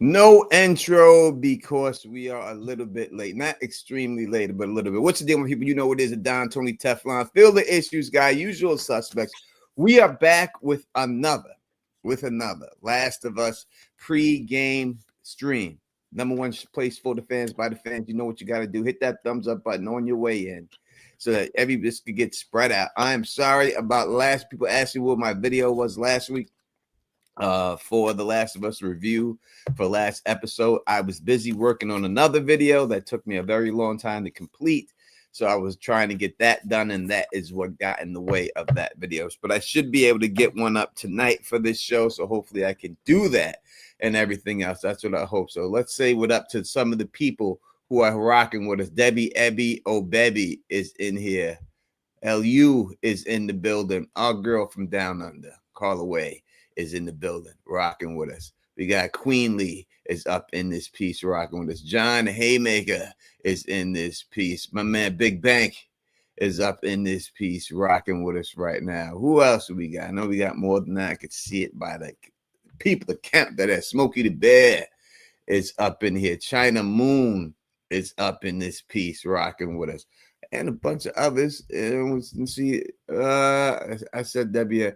No intro because we are a little bit late. Not extremely late, but a little bit. What's the deal with people? You know what it is, a Don Tony Teflon. Feel the issues, guy. Usual suspects. We are back with another Last of Us pre-game stream. Number one place for the fans, by the fans. You know what you got to do. Hit that thumbs up button on your way in so that this could get spread out. I am sorry about last people asking what my video was last week. For the Last of Us review for last episode. I was busy working on another video that took me a very long time to complete. So I was trying to get that done, and that is what got in the way of that video. But I should be able to get one up tonight for this show. So hopefully I can do that and everything else. That's what I hope. So let's say what up to some of the people who are rocking with us. Debbie, Ebby, Baby is in here. LU is in the building. Our girl from down under, Carla Way, is in the building rocking with us. We got Queen Lee is up in this piece rocking with us. John Haymaker is in this piece. My man Big Bank is up in this piece rocking with us right now. Who else do we got? I know we got more than that. I could see it by the people that count that. Smokey the Bear is up in here. China Moon is up in this piece rocking with us. And a bunch of others. Let's see. I said Debbie.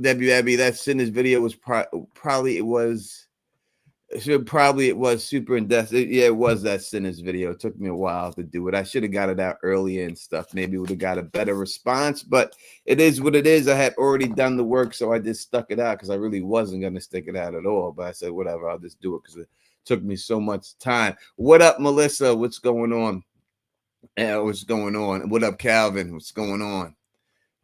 Debbie, that Sinners video was probably it was super in depth. Yeah, it was that Sinners video. It took me a while to do it. I should have got it out earlier and stuff. Maybe would have got a better response, but it is what it is. I had already done the work, so I just stuck it out because I really wasn't going to stick it out at all. But I said, whatever, I'll just do it because it took me so much time. What up, Melissa? What's going on? What's going on? What up, Calvin? What's going on?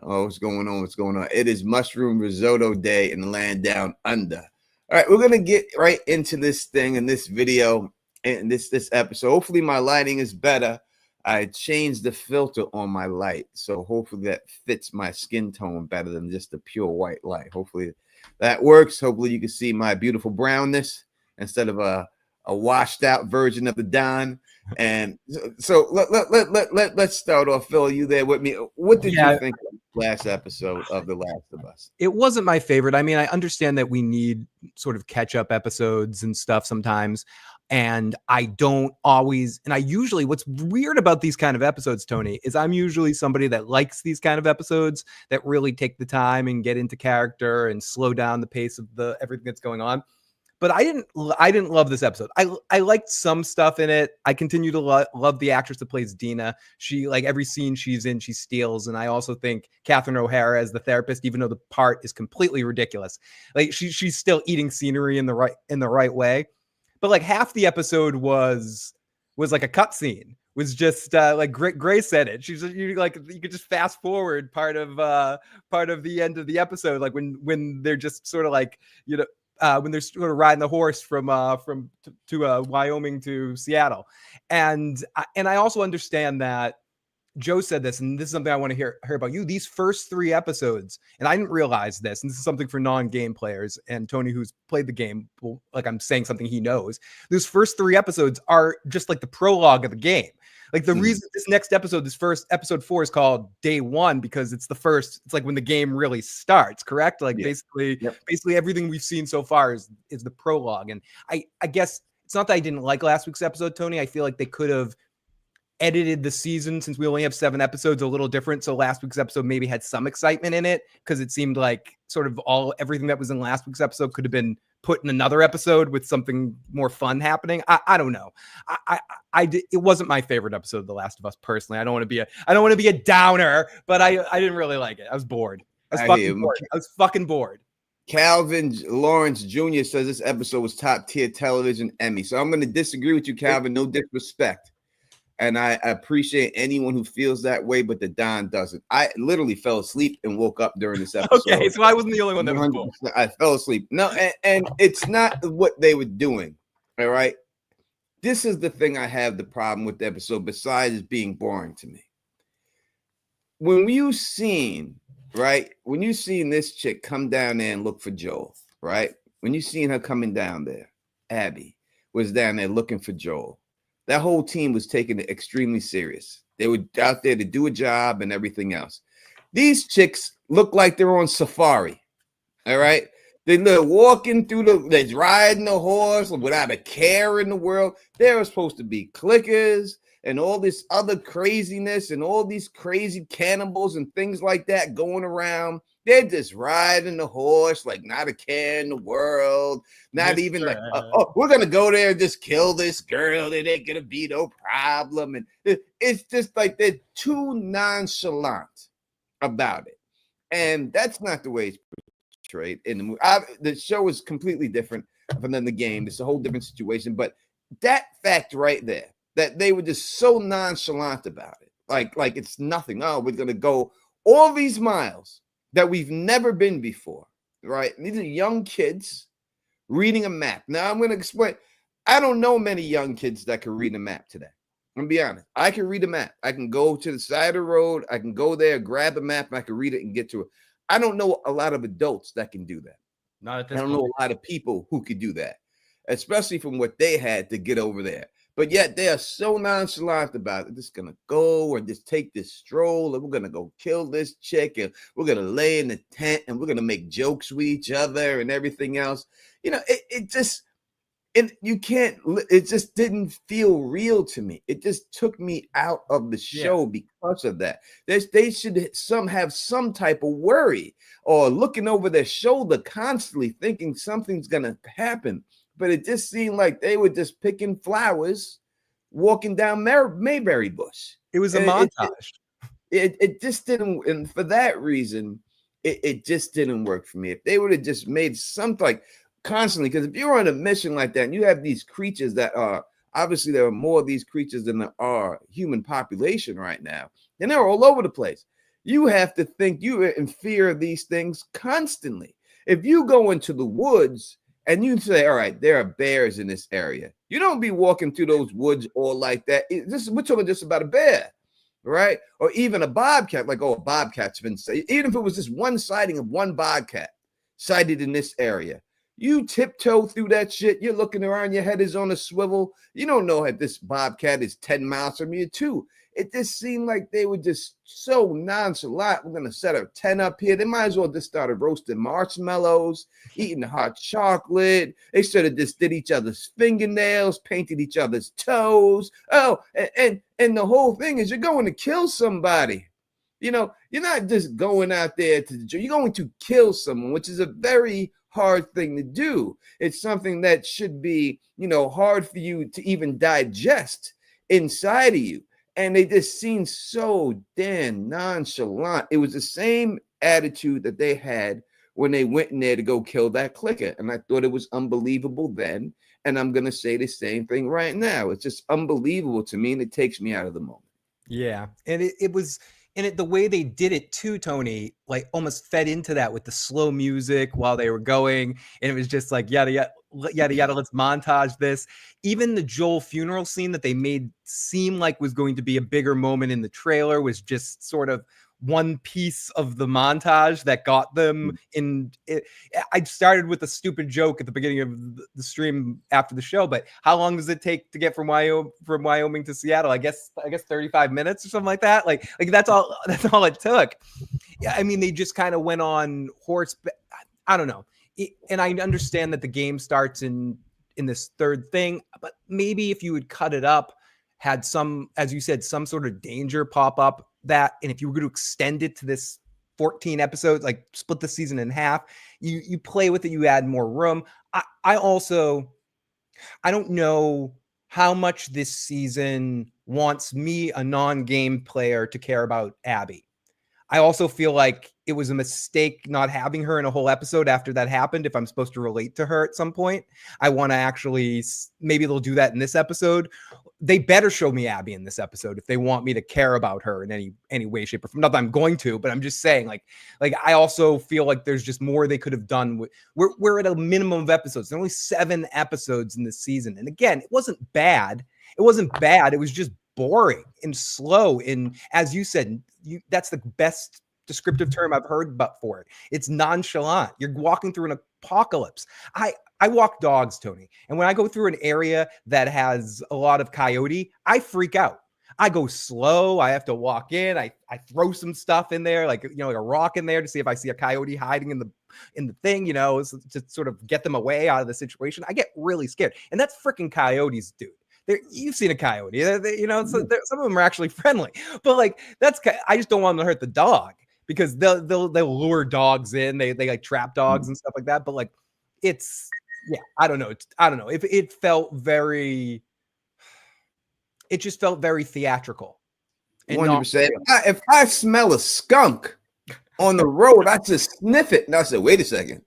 Oh, what's going on? What's going on? It is mushroom risotto day in the land down under. All right, we're going to get right into this thing in this video and this episode. Hopefully my lighting is better. I changed the filter on my light, so hopefully that fits my skin tone better than just the pure white light. Hopefully that works. Hopefully you can see my beautiful brownness instead of a washed out version of the Don. And so let's start off. Phil, are you there with me? What did you think of the last episode of The Last of Us? It wasn't my favorite. I mean, I understand that we need sort of catch up episodes and stuff sometimes. And I don't always, and I usually, what's weird about these kind of episodes, Tony, is I'm usually somebody that likes these kind of episodes that really take the time and get into character and slow down the pace of everything that's going on. But I didn't love this episode. I liked some stuff in it. I continue to love the actress that plays Dina. She, like, every scene she's in, she steals. And I also think Catherine O'Hara as the therapist, even though the part is completely ridiculous, like she's still eating scenery in the right way. But like half the episode was like a cutscene. Was just like Gray said it. You could just fast forward part of the end of the episode, like when they're just sort of like, you know. When they're sort of riding the horse from Wyoming to Seattle. And I also understand that Joe said this, and this is something I want to hear about you. These first 3 episodes, and I didn't realize this, and this is something for non-game players, and Tony, who's played the game, like I'm saying something he knows. Those first 3 episodes are just like the prologue of the game. Like the reason this next episode, this first episode 4 is called Day 1 because it's the first. It's like when the game really starts. Correct? Like basically everything we've seen so far is the prologue. And I guess it's not that I didn't like last week's episode, Tony. I feel like they could have edited the season, since we only have 7 episodes, a little different. So last week's episode maybe had some excitement in it because it seemed like sort of everything that was in last week's episode could have been put in another episode with something more fun happening. I don't know. It wasn't my favorite episode of The Last of Us personally. I don't want to be a downer, but I didn't really like it. I was bored. I was fucking bored. Calvin Lawrence Jr. says this episode was top tier television Emmy. So I'm going to disagree with you, Calvin. No disrespect. And I appreciate anyone who feels that way, but the Don doesn't. I literally fell asleep and woke up during this episode. Okay, so I wasn't the only one that was bored. I fell asleep. No, and it's not what they were doing. All right. This is the thing I have the problem with the episode, besides being boring to me. When you seen this chick come down there and look for Joel, right? When you seen her coming down there, Abby was down there looking for Joel. That whole team was taking it extremely serious. They were out there to do a job and everything else. These chicks look like they're on safari. All right. They're walking through they're riding the horse without a care in the world. There are supposed to be clickers and all this other craziness and all these crazy cannibals and things like that going around. They're just riding the horse like not a care in the world. Not even like, oh, we're going to go there and just kill this girl. It ain't going to be no problem. And it's just like they're too nonchalant about it. And that's not the way it's portrayed in the movie. The show is completely different from the game. It's a whole different situation. But that fact right there, that they were just so nonchalant about it. Like it's nothing. Oh, we're going to go all these miles that we've never been before, right? And these are young kids reading a map. Now, I'm going to explain. I don't know many young kids that can read a map today. I'm going to be honest. I can read a map. I can go to the side of the road. I can go there, grab a map, and I can read it and get to it. I don't know a lot of adults that can do that. Not at this I don't know a lot of people who could do that, especially from what they had to get over there. But yet they are so nonchalant about it. Just gonna go and just take this stroll, and we're gonna go kill this chick, and we're gonna lay in the tent, and we're gonna make jokes with each other and everything else. You know, it just didn't feel real to me. It just took me out of the show because of that. They should have some type of worry or looking over their shoulder constantly, thinking something's gonna happen. But it just seemed like they were just picking flowers, walking down Mayberry Bush. It was a montage. It just didn't, and for that reason, it just didn't work for me. If they would have just made something like constantly, because if you're on a mission like that and you have these creatures that are, obviously there are more of these creatures than there are human population right now, and they're all over the place. You have to think you're in fear of these things constantly. If you go into the woods and you say, all right, there are bears in this area, you don't be walking through those woods all like that. We're talking just about a bear, right? Or even a bobcat, like, oh, a bobcat's been sighted. Even if it was just one sighting of one bobcat sighted in this area, you tiptoe through that shit. You're looking around, your head is on a swivel. You don't know if this bobcat is 10 miles from you, too. It just seemed like they were just so nonchalant. We're going to set a tent up here. They might as well just started roasting marshmallows, eating hot chocolate. They should have just did each other's fingernails, painted each other's toes. Oh, and the whole thing is you're going to kill somebody. You know, you're not just going out there you're going to kill someone, which is a very hard thing to do. It's something that should be, hard for you to even digest inside of you. And they just seemed so damn nonchalant. It was the same attitude that they had when they went in there to go kill that clicker. And I thought it was unbelievable then. And I'm going to say the same thing right now. It's just unbelievable to me, and it takes me out of the moment. Yeah. And it was, and the way they did it too, Tony, like almost fed into that with the slow music while they were going. And it was just like, yada, yada, yada, yada, let's montage this. Even the Joel funeral scene that they made seem like was going to be a bigger moment in the trailer was just sort of one piece of the montage that got them in it. I started with a stupid joke at the beginning of the stream after the show, but how long does it take to get from Wyoming to Seattle? I guess 35 minutes or something like that. Like that's all it took. Yeah. I mean, they just kind of went on horseback. I don't know. And I understand that the game starts in this third thing, but maybe if you would cut it up, had some, as you said, some sort of danger pop up that, and if you were going to extend it to this 14 episodes, like split the season in half, you play with it, you add more room. I don't know how much this season wants me, a non-game player, to care about Abby. I also feel like it was a mistake not having her in a whole episode after that happened. If I'm supposed to relate to her at some point, I want to actually, maybe they'll do that in this episode. They better show me Abby in this episode if they want me to care about her in any way, shape, or form. Not that I'm going to, but I'm just saying, like I also feel like there's just more they could have done. We're at a minimum of episodes. There's only 7 episodes in this season, and again, it wasn't bad. It was just boring and slow. And as you said, that's the best descriptive term I've heard for it. It's nonchalant. You're walking through an apocalypse. I walk dogs, Tony. And when I go through an area that has a lot of coyote, I freak out. I go slow. I have to walk in. I throw some stuff in there, like, like a rock in there to see if I see a coyote hiding in the thing, to sort of get them away out of the situation. I get really scared. And that's freaking coyotes, dude. You've seen a coyote, so some of them are actually friendly, but like I just don't want them to hurt the dog because they'll lure dogs in. They like trap dogs and stuff like that. But like, I don't know. If it felt very. It just felt very theatrical. 100%. If I smell a skunk on the road, I just sniff it. And I said, wait a second.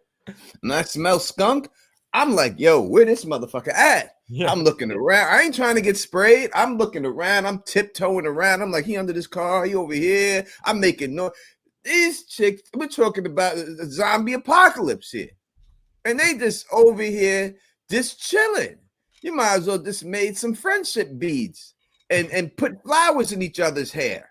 And I smell skunk. I'm like, yo, where this motherfucker at? Yeah. I'm looking around. I ain't trying to get sprayed. I'm looking around. I'm tiptoeing around. I'm like, he under this car. He over here. I'm making noise. These chicks, we're talking about a zombie apocalypse here. And they just over here just chilling. You might as well just made some friendship beads and put flowers in each other's hair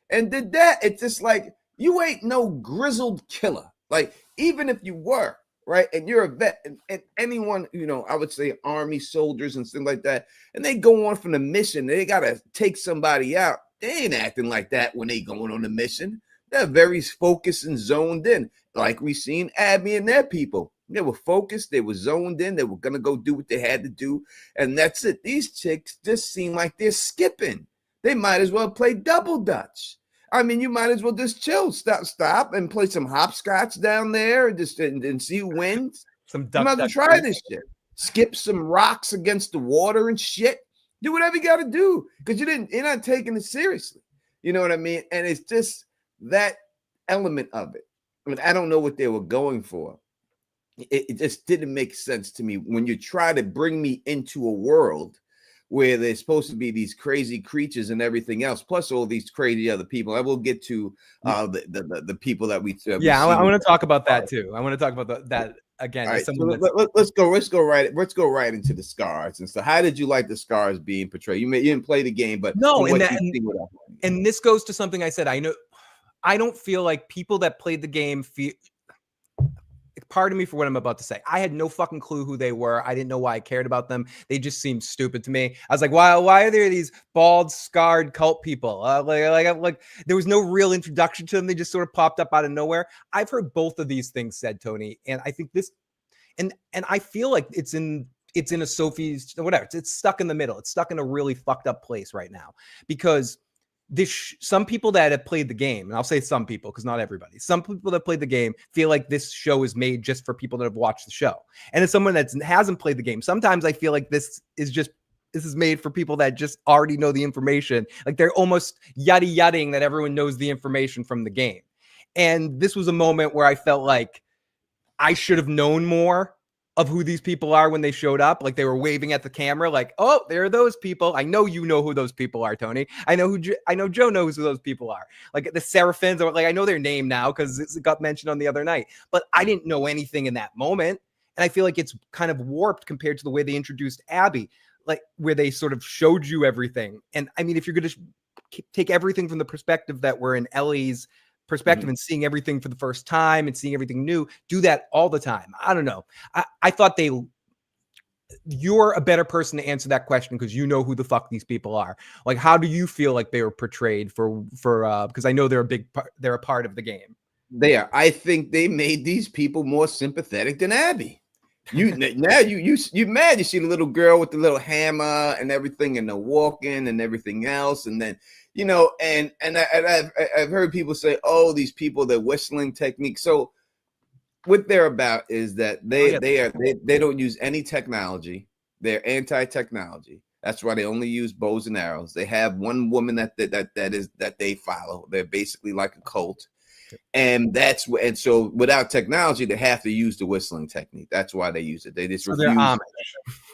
and did that. It's just like, you ain't no grizzled killer. Like, even if you were, right, and you're a vet, and anyone, I would say army soldiers and things like that, and they go on from the mission, they got to take somebody out. They ain't acting like that when they going on the mission. They're very focused and zoned in, like we seen Abby and their people. They were focused. They were zoned in. They were going to go do what they had to do. And that's it. These chicks just seem like they're skipping. They might as well play double dutch. I mean, you might as well just chill, stop and play some hopscotch down there and see who wins. You might as well try this shit. Skip some rocks against the water and shit. Do whatever you got to do because you're not taking it seriously. You know what I mean? And it's just that element of it. I mean, I don't know what they were going for. It just didn't make sense to me when you try to bring me into a world where there's supposed to be these crazy creatures and everything else, plus all these crazy other people. I will get to the people that we. I want to talk about that too. I want to talk about that again. Right, so let's go right into the scars and stuff. How did you like the scars being portrayed? You didn't play the game, but no, and this goes to something I said. I don't feel like people that played the game feel. Pardon me for what I'm about to say. I had no fucking clue who they were. I didn't know why I cared about them. They just seemed stupid to me. I was like, why are there these bald, scarred cult people? Like there was no real introduction to them. They just sort of popped up out of nowhere. I've heard both of these things said, Tony, and I think this, and I feel like it's in a Sophie's whatever. It's stuck in the middle. It's stuck in a really fucked up place right now because. Some people that have played the game, and I'll say some people because not everybody, some people that played the game feel like this show is made just for people that have watched the show. And as someone that hasn't played the game, sometimes I feel like this is made for people that just already know the information. Like they're almost yutting that everyone knows the information from the game. And this was a moment where I felt like I should have known more of who these people are when they showed up. Like they were waving at the camera like, oh, there are those people. I know you know who those people are, Tony. I know Joe knows who those people are. Like the Seraphins, or like I know their name now because it got mentioned on the other night. But I didn't know anything in that moment. And I feel like it's kind of warped compared to the way they introduced Abby, like where they sort of showed you everything. And I mean, if you're going to take everything from the perspective that we're in Ellie's perspective and seeing everything for the first time and seeing everything new, do that all the time. I don't know. I thought you're a better person to answer that question because you know who the fuck these people are. Like, how do you feel like they were portrayed for because I know they're a part of the game. They are. I think they made these people more sympathetic than Abby. You mad? You see the little girl with the little hammer and everything, and the walking and everything else, and then and I've heard people say, "Oh, these people, they're whistling technique." So what they're about is that they don't use any technology. They're anti-technology. That's why they only use bows and arrows. They have one woman that they follow. They're basically like a cult. And so without technology, they have to use the whistling technique. That's why they use it. They just refuse. They're Amish.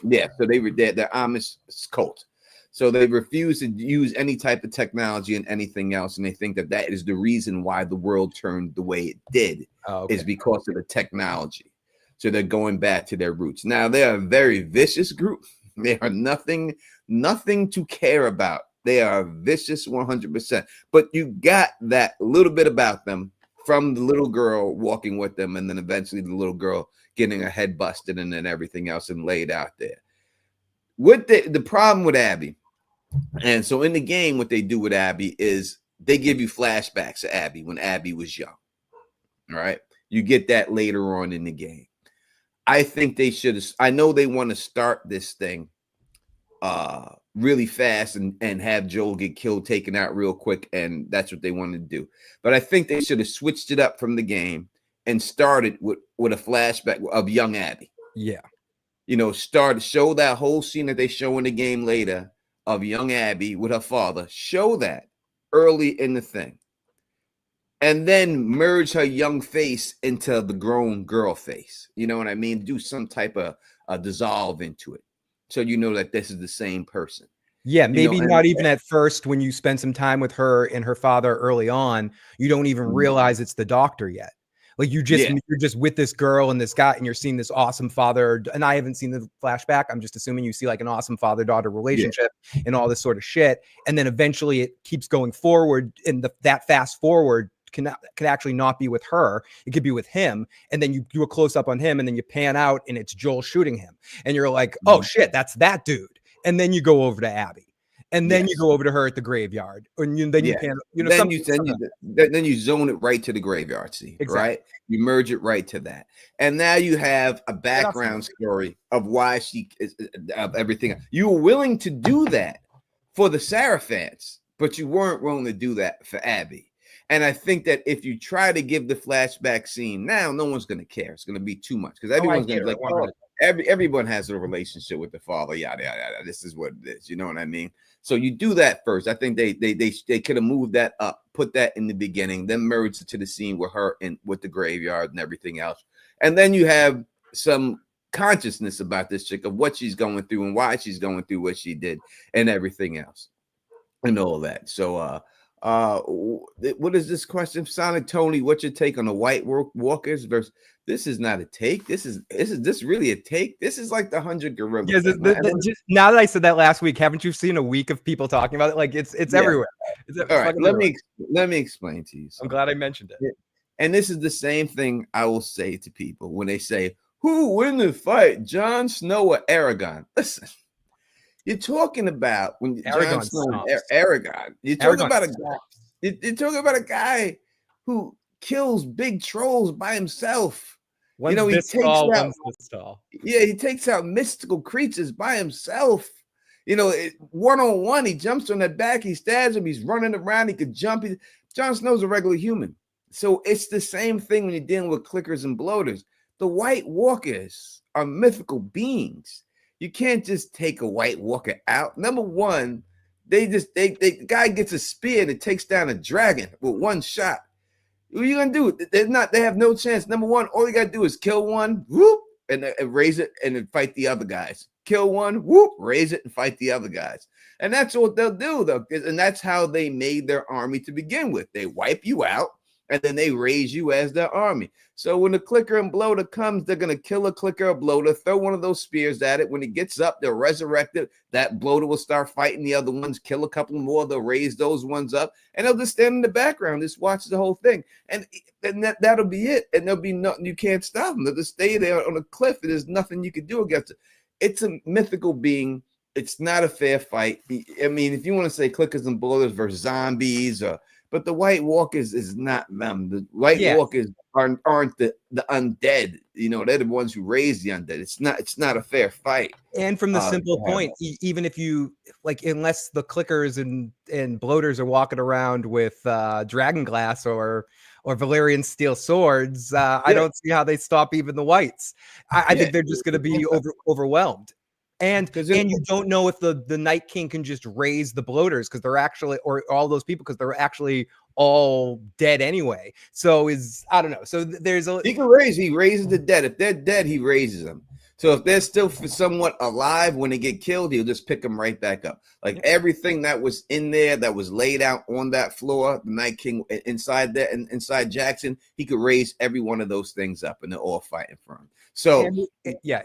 Yeah, so they're Amish cult. So they refuse to use any type of technology and anything else, and they think that is the reason why the world turned the way it did, is because of the technology. So they're going back to their roots. Now they're a very vicious group. They are nothing to care about. They are vicious 100%. But you got that little bit about them from the little girl walking with them, and then eventually the little girl getting her head busted and then everything else and laid out there. With the problem with Abby And so in the game, what they do with Abby is they give you flashbacks of Abby when Abby was young. All right. You get that later on in the game. I think they should have. I know they want to start this thing really fast and have Joel get killed, taken out real quick. And that's what they wanted to do. But I think they should have switched it up from the game and started with a flashback of young Abby. Yeah. You know, show that whole scene that they show in the game later of young Abby with her father. Show that early in the thing. And then merge her young face into the grown girl face. You know what I mean? Do some type of dissolve into it. So you know that this is the same person. Yeah, maybe not even at first when you spend some time with her and her father early on, you don't even realize it's the doctor yet. Like you're just with this girl and this guy and you're seeing this awesome father. And I haven't seen the flashback. I'm just assuming you see like an awesome father-daughter relationship and all this sort of shit. And then eventually it keeps going forward, and that fast forward can actually not be with her. It could be with him. And then you do a close up on him and then you pan out and it's Joel shooting him. And you're like, oh shit, that's that dude. And then you go over to Abby. And then you go over to her at the graveyard. And then you pan, you know, then you zone it right to the graveyard scene, right? You merge it right to that. And now you have a background story of why she is, of everything. You were willing to do that for the Sarah fans, but you weren't willing to do that for Abby. And I think that if you try to give the flashback scene now, no one's going to care. It's going to be too much because everyone's going to be like, oh, everyone has a relationship with the father. Yada, yada, yada. This is what it is. You know what I mean? So you do that first. I think they could have moved that up, put that in the beginning, then merged it to the scene with her and with the graveyard and everything else. And then you have some consciousness about this chick of what she's going through and why she's going through what she did and everything else and all that. So, what is this question? Sonic Tony, what's your take on the White Walkers versus? This is not a take. This is really a take. This is like the 100 Gorilla. Yeah, just now that I said that last week, haven't you seen a week of people talking about it? Like it's everywhere. All right, let me explain to you. I'm glad I mentioned it. And this is the same thing I will say to people when they say, "Who win the fight, Jon Snow or Aragorn?" Listen. You're talking about when Jon Snow and Aragorn. You're talking about a guy. You're talking about a guy who kills big trolls by himself. One's he takes out. Yeah, he takes out mystical creatures by himself. You know, 1-on-1, he jumps on that back, he stabs him, he's running around, he could jump. Jon Snow's a regular human. So it's the same thing when you're dealing with clickers and bloaters. The White Walkers are mythical beings. You can't just take a White Walker out. Number one, the guy gets a spear that takes down a dragon with one shot. What are you gonna do? They have no chance. Number one, all you gotta do is kill one, whoop, and raise it, and then fight the other guys. Kill one, whoop, raise it, and fight the other guys. And that's what they'll do, though. And that's how they made their army to begin with. They wipe you out, and then they raise you as their army. So when the clicker and bloater comes, they're going to kill a clicker or bloater, throw one of those spears at it. When it gets up, they'll resurrect it. That bloater will start fighting the other ones, kill a couple more. They'll raise those ones up, and they'll just stand in the background, just watch the whole thing. And that'll be it. And there'll be nothing. You can't stop them. They'll just stay there on a cliff, and there's nothing you can do against it. It's a mythical being. It's not a fair fight. I mean, if you want to say clickers and bloaters versus zombies, but the White Walkers is not them. The White Walkers aren't the undead. You know, they're the ones who raise the undead. It's not a fair fight. And from the simple point, even if you like, unless the clickers and bloaters are walking around with dragon glass or Valyrian steel swords, I don't see how they stop even the whites. I think they're just going to be overwhelmed. And you don't know if the Night King can just raise the bloaters because they're actually, or all those people because they're actually all dead anyway. So I don't know. So he raises the dead. If they're dead, he raises them. So if they're still somewhat alive when they get killed, he'll just pick them right back up. Like everything that was in there that was laid out on that floor, the Night King inside there and inside Jackson, he could raise every one of those things up and they're all fighting for him. So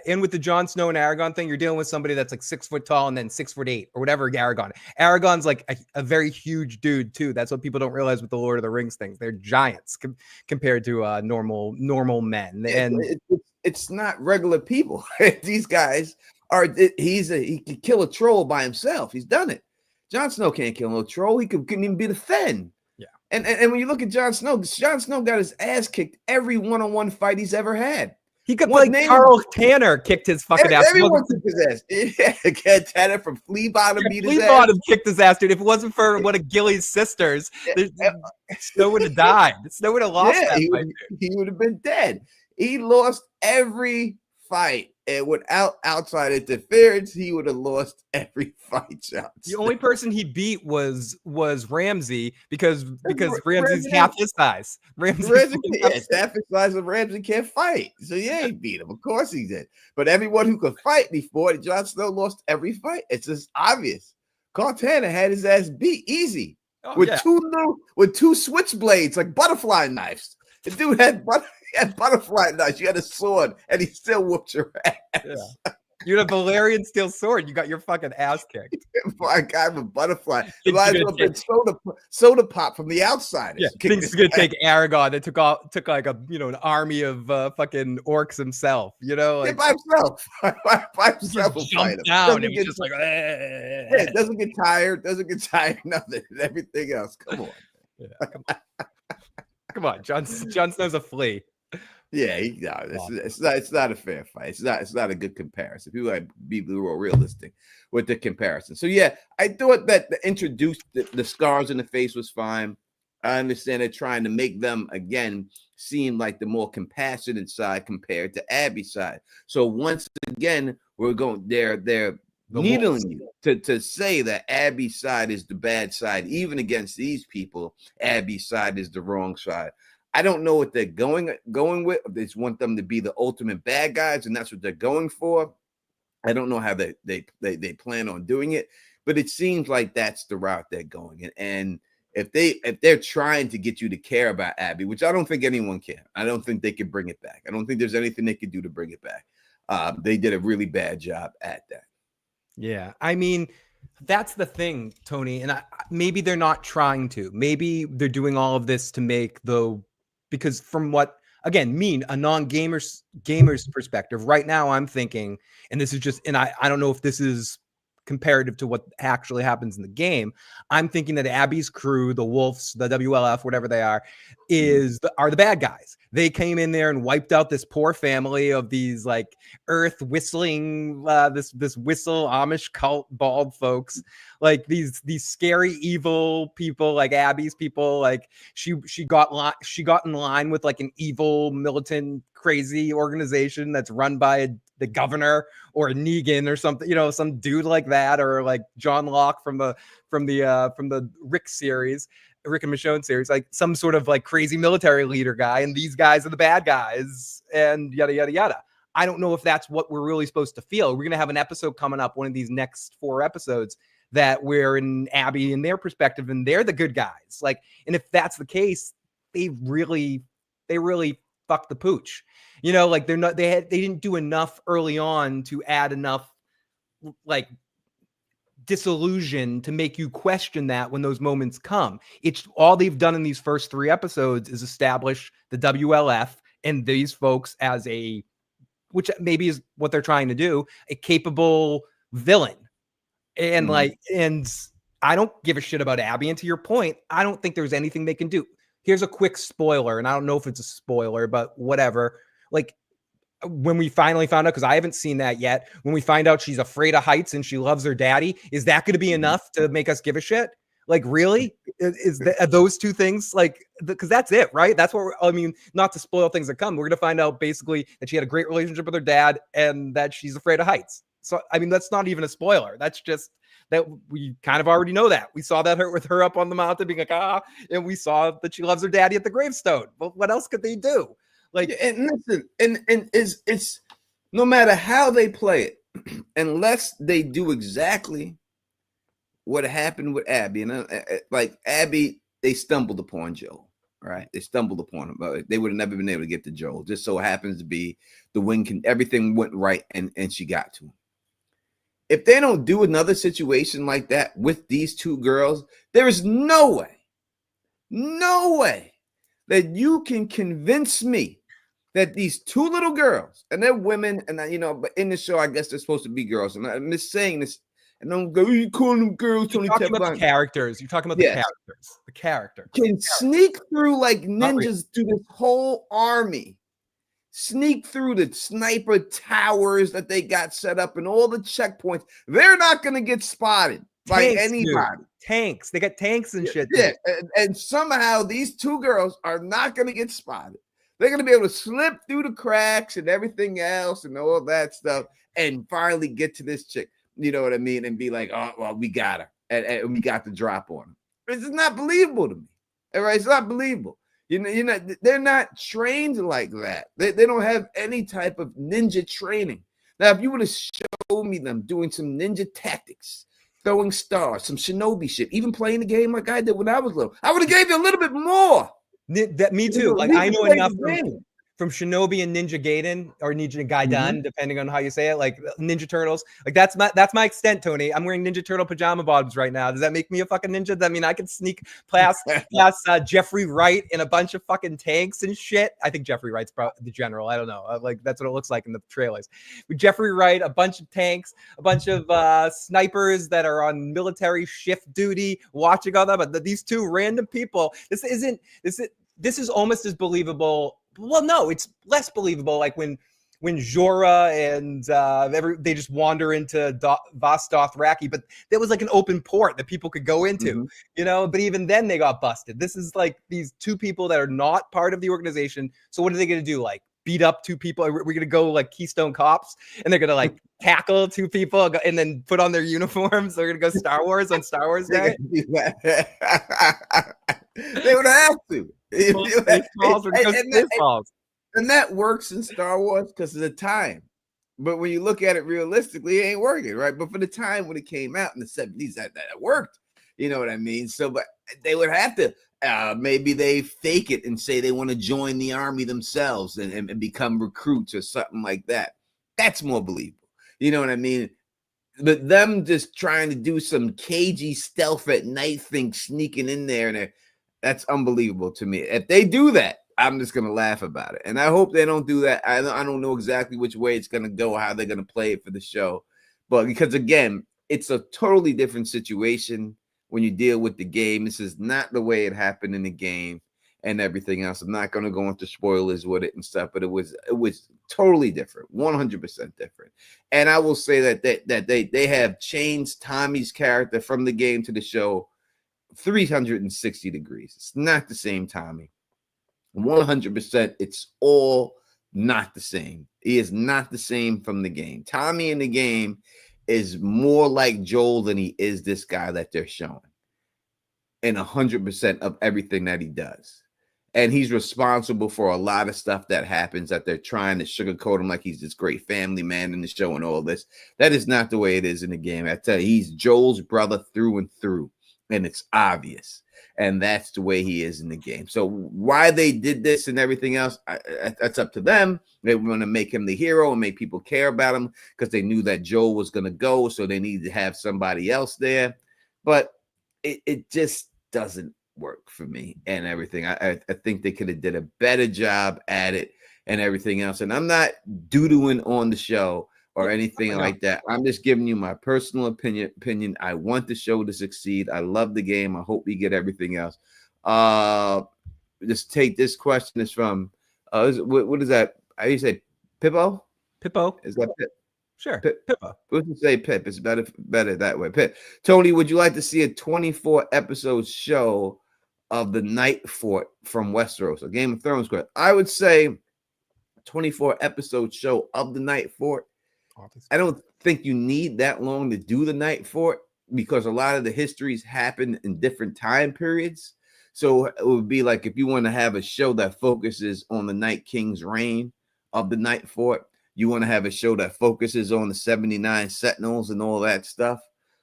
and with the Jon Snow and Aragorn thing, you're dealing with somebody that's like 6 foot tall and then 6'8" or whatever. Aragorn's like a very huge dude too. That's what people don't realize with the Lord of the Rings things. They're giants compared to normal men. And it's not regular people. These guys are. He can kill a troll by himself. He's done it. Jon Snow can't kill no troll. He couldn't even be the Fen. Yeah. And when you look at Jon Snow got his ass kicked every one-on-one fight he's ever had. He could like Carl Tanner kicked his fucking ass. Everyone kicked his ass. Yeah, Cat Tanner from Flea Bottom beat his ass. Flea Bottom kicked his ass, dude. If it wasn't for one of Gilly's sisters, Snow would have died. Snow would have lost that fight. He would have been dead. He lost every fight, and without outside interference, he would have lost every fight. The only person he beat was Ramsey because Ramsey's half his size. Ramsey half his size, and Ramsey can't fight, so yeah, he beat him. Of course he did. But everyone who could fight before Jon Snow lost every fight. It's just obvious. Carl Tanner had his ass beat easy with two switchblades like butterfly knives. The dude had butterfly knives. You had a sword, and he still whooped your ass. Yeah. You had a Valerian steel sword. You got your fucking ass kicked by a guy with butterfly. It might as well have been soda pop from the outsiders. Yeah, things gonna take Aragorn that took like a an army of fucking orcs himself. Like, by himself. by himself. Just jumped down and was just like, yeah, doesn't get tired. Nothing. Everything else. Come on. Yeah, come on. Jon Snow's a flea. Yeah, it's not a fair fight. It's not a good comparison. People like be real realistic with the comparison. So yeah, I thought that the introduced the scars in the face was fine. I understand they're trying to make them again seem like the more compassionate side compared to Abby's side. So once again, we're going they're needling you to say that Abby's side is the bad side, even against these people. Abby's side is the wrong side. I don't know what they're going with. They just want them to be the ultimate bad guys, and that's what they're going for. I don't know how they plan on doing it, but it seems like that's the route they're going in. And if they're trying to get you to care about Abby, which I don't think anyone can, I don't think they can bring it back. I don't think there's anything they can do to bring it back. They did a really bad job at that. Yeah, I mean, that's the thing, Tony. And maybe they're not trying to. Maybe they're doing all of this to make because from what, again, a non-gamer's perspective, right now I'm thinking, and this is just, and I don't know if this is comparative to what actually happens in the game. I'm thinking that Abby's crew, the Wolves, the WLF, whatever they are the bad guys. They came in there and wiped out this poor family of these like earth whistling, this whistle Amish cult bald folks, like these scary evil people, like Abby's people. Like she got in line with like an evil militant crazy organization that's run by the governor or Negan or something, some dude like that, or like John Locke from the Rick and Michonne series, like some sort of like crazy military leader guy, and these guys are the bad guys, and yada yada yada. I don't know if that's what we're really supposed to feel. We're gonna have an episode coming up, one of these next 4 episodes, that we're in Abby and their perspective, and they're the good guys. Like, and if that's the case, they really fucked the pooch. Like they didn't do enough early on to add enough like disillusion to make you question that when those moments come. It's all they've done in these first 3 episodes is establish the WLF and these folks as which maybe is what they're trying to do, a capable villain. And and I don't give a shit about Abby. And to your point, I don't think there's anything they can do. Here's a quick spoiler, and I don't know if it's a spoiler, but whatever. Like, when we finally found out, because I haven't seen that yet, when we find out she's afraid of heights and she loves her daddy, is that going to be enough to make us give a shit? Like, really? Are those 2 things? Like, because that's it, right? That's what not to spoil things that come. We're going to find out basically that she had a great relationship with her dad and that she's afraid of heights. So, that's not even a spoiler. That's just that we kind of already know that. We saw that with her up on the mountain being like, and we saw that she loves her daddy at the gravestone. But what else could they do? Like, and listen, and it's no matter how they play it, unless they do exactly what happened with Abby, and like Abby, they stumbled upon Joel, right? They stumbled upon him. They would have never been able to get to Joel. Just so happens to be everything went right, and she got to him. If they don't do another situation like that with these 2 girls, there is no way that you can convince me that these 2 little girls, and they're women, and but in the show, I guess they're supposed to be girls. And I'm just saying this and don't go, you calling them girls, You're Tony talking about the Teflon. characters. You're talking about the Yes. characters. The characters. Can sneak through like Not real. ninjas through this whole army. Sneak through the sniper towers that they got set up and all the checkpoints. They're not going to get spotted by anybody. Dude. Tanks. They got tanks and shit. Yeah. And somehow these two girls are not going to get spotted. They're going to be able to slip through the cracks and everything else and all that stuff and finally get to this chick. You know what I mean? And be like, oh, well, we got her. And we got the drop on her. It's not believable to me. All right? It's not believable. You know, they're not trained like that. They don't have any type of ninja training. Now, if you would have showed me them doing some ninja tactics, throwing stars, some shinobi shit, even playing the game like I did when I was little, I would have gave you a little bit more. Me too. Like I know enough from Shinobi and Ninja Gaiden or Ninja Gaiden, depending on how you say it, like Ninja Turtles. Like that's my extent, Tony. I'm wearing Ninja Turtle pajama bottoms right now. Does that make me a fucking ninja? Does that mean I can sneak past Jeffrey Wright in a bunch of fucking tanks and shit? I think Jeffrey Wright's the general. I don't know. Like that's what it looks like in the trailers. With Jeffrey Wright, a bunch of tanks, a bunch of snipers that are on military shift duty, watching all that. But these two random people, this is almost as believable. Well, no, it's less believable. Like when Jorah and they just wander into Vast Dothraki, but there was like an open port that people could go into, you know. But even then, they got busted. This is like these two people that are not part of the organization. So what are they going to do? Like beat up two people? We're going to go like Keystone Cops, and they're going to like tackle two people and then put on their uniforms. They're going to go Star Wars on Star Wars Day. They would have to. And that works in Star Wars because of the time. But when you look at it realistically, it ain't working, right? But for the time when it came out in the 70s, that worked. You know what I mean? So, but they would have to, maybe they fake it and say they want to join the army themselves and become recruits or something like that. That's more believable. You know what I mean? But them just trying to do some cagey stealth at night thing, sneaking in there, and that's unbelievable to me. If they do that, I'm just going to laugh about it. And I hope they don't do that. I don't know exactly which way it's going to go, how they're going to play it for the show. But because, again, it's a totally different situation when you deal with the game. This is not the way it happened in the game and everything else. I'm not going to go into spoilers with it and stuff, but it was totally different, 100% different. And I will say that they have changed Tommy's character from the game to the show 360 degrees. It's not the same Tommy. 100%. It's all not the same. He is not the same from the game. Tommy in the game is more like Joel than he is this guy that they're showing. And 100% of everything that he does. And he's responsible for a lot of stuff that happens that they're trying to sugarcoat him like he's this great family man in the show and all this. That is not the way it is in the game. I tell you, he's Joel's brother through and through. And it's obvious. And that's the way he is in the game. So why they did this and everything else, that's up to them. They want to make him the hero and make people care about him because they knew that Joel was going to go. So they needed to have somebody else there. But it just doesn't work for me and everything. I think they could have did a better job at it and everything else. And I'm not doodling on the show or anything like that. I'm just giving you my personal opinion. I want the show to succeed. I love the game. I hope we get everything else. Just take this question. Is from what is that? How do you say Pippo? Pippo. Is that Pip? Sure. Pippo. Let's say Pip. It's better that way. Pip. Tony, would you like to see a 24 episode show of the Night Fort from Westeros, a Game of Thrones? I would say 24 episode show of the Night Fort. I don't think you need that long to do the Night Fort because a lot of the histories happen in different time periods. So it would be like if you want to have a show that focuses on the Night King's reign of the Night Fort, you want to have a show that focuses on the 79 Sentinels and all that stuff,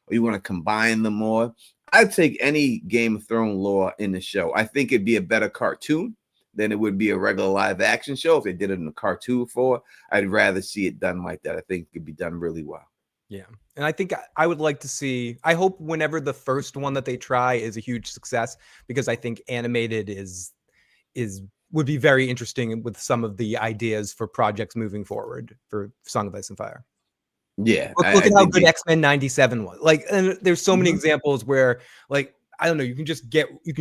or you want to combine them more. I'd take any Game of Thrones lore in the show. I think it'd be a better cartoon than it would be a regular live action show. If they did it in a cartoon form, I'd rather see it done like that. I think it could be done really well. Yeah. And I think I would like to see, I hope whenever the first one that they try is a huge success, because I think animated would be very interesting with some of the ideas for projects moving forward for Song of Ice and Fire. Yeah, Look I at how think good X-Men 97 was. Like, and there's so many Mhm. examples where, like, I don't know, you can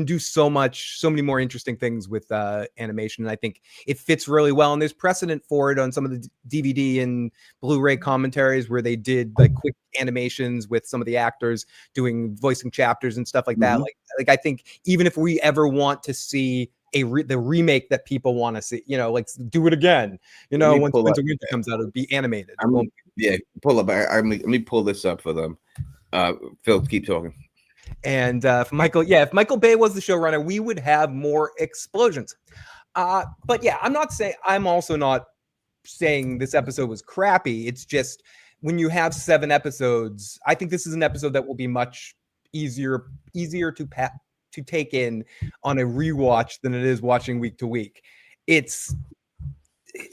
do so many more interesting things with animation. And I think it fits really well. And there's precedent for it on some of the DVD and Blu-ray commentaries where they did like quick animations with some of the actors doing voicing chapters and stuff like that. Mhm. Like I think even if we ever want to see the remake that people want to see, like do it again, Let me once pull up. Winter comes out, it'll be animated. It I'm won't. yeah, pull up. Let me pull this up for them. Phil, keep talking. And if Michael Bay was the showrunner, we would have more explosions. But yeah, I'm also not saying this episode was crappy. It's just when you have 7 episodes, I think this is an episode that will be much easier to take in on a rewatch than it is watching week to week. It's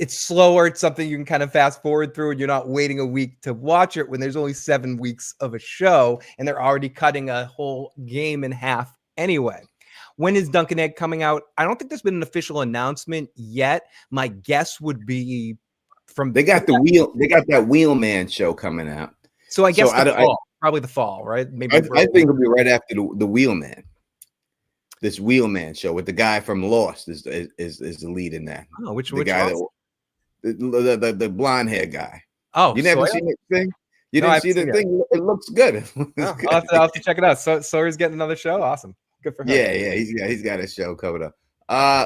slower. It's something you can kind of fast forward through, and you're not waiting a week to watch it when there's only 7 weeks of a show and they're already cutting a whole game in half anyway. When is Dunkin' Egg coming out? I don't think there's been an official announcement yet. My guess would be They got that Wheelman show coming out. So I guess probably the fall, right? Maybe I think it'll be right after the Wheelman. This Wheelman show with the guy from Lost is the lead in that. Oh, which guy Lost? The blonde hair guy. Oh, you never Sawyer? seen the thing? You didn't see the thing? It looks good. Oh, I'll have to check it out. So Sawyer's getting another show. Awesome. Good for him. Yeah, he's got a show coming up.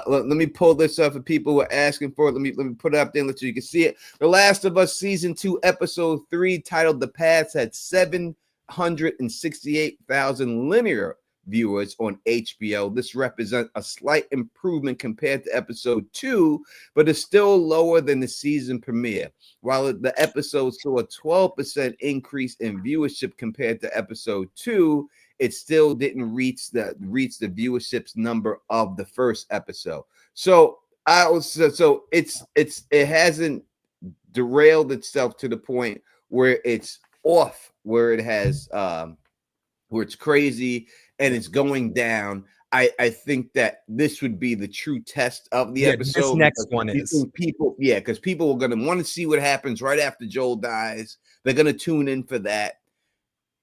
Let me pull this up for people who are asking for it. Let me put it up there so you can see it. The Last of Us season 2, episode 3, titled "The Past," had 768,000 linear viewers on HBO. This represents a slight improvement compared to episode 2, but is still lower than the season premiere. While the episode saw a 12% increase in viewership compared to episode 2, it still didn't reach the viewership's number of the first episode. So it hasn't derailed itself to the point where it's off, where it has where it's crazy and it's going down. I think that this would be the true test of the episode. This next one is because people are going to want to see what happens right after Joel dies. They're going to tune in for that.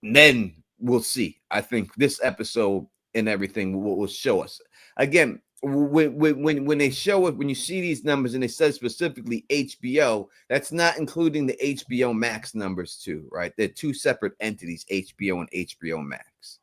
And then we'll see. I think this episode and everything will show us. Again, when they show it, when you see these numbers and they said specifically HBO, that's not including the HBO Max numbers too, right? They're two separate entities, HBO and HBO Max.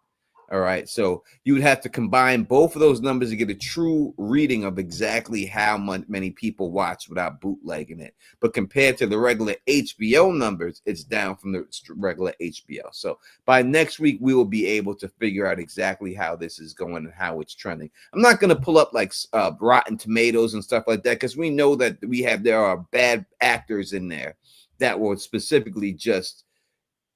All right, so you would have to combine both of those numbers to get a true reading of exactly how many people watch without bootlegging it. But compared to the regular HBO numbers, it's down from the regular HBO. So by next week, we will be able to figure out exactly how this is going and how it's trending. I'm not going to pull up like Rotten Tomatoes and stuff like that because we know that there are bad actors in there that will specifically just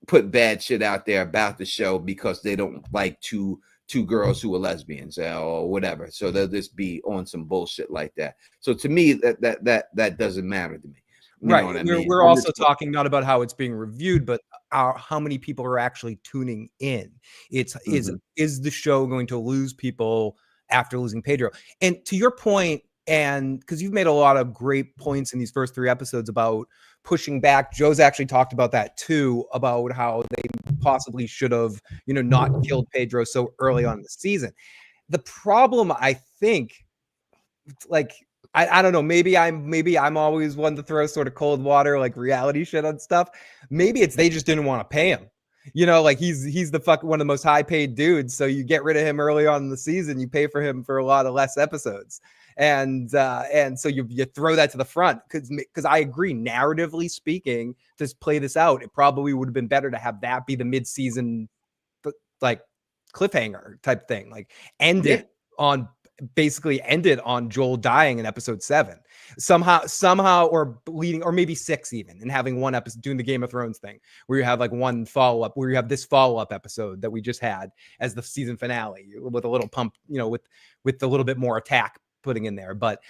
put bad shit out there about the show because they don't like two girls who are lesbians or whatever. So they'll just be on some bullshit like that. So to me, that doesn't matter to me. You know what I mean? We're also talking not about how it's being reviewed, but how many people are actually tuning in. Is the show going to lose people after losing Pedro? And to your point, and because you've made a lot of great points in these first 3 episodes about pushing back, Joe's actually talked about that too, about how they possibly should have, not killed Pedro so early on in the season. The problem, I think, like, I don't know, maybe I'm always one to throw sort of cold water, like reality shit on stuff. Maybe it's they just didn't want to pay him. Like he's the one of the most high paid dudes. So you get rid of him early on in the season, you pay for him for a lot of less episodes. And so you throw that to the front because I agree, narratively speaking, to play this out, it probably would have been better to have that be the mid-season like cliffhanger type thing, like end it on Joel dying in episode 7 somehow, or bleeding, or maybe 6 even, and having one episode doing the Game of Thrones thing where you have like one follow-up, where you have this follow-up episode that we just had as the season finale with a little pump, with a little bit more attack putting in there. But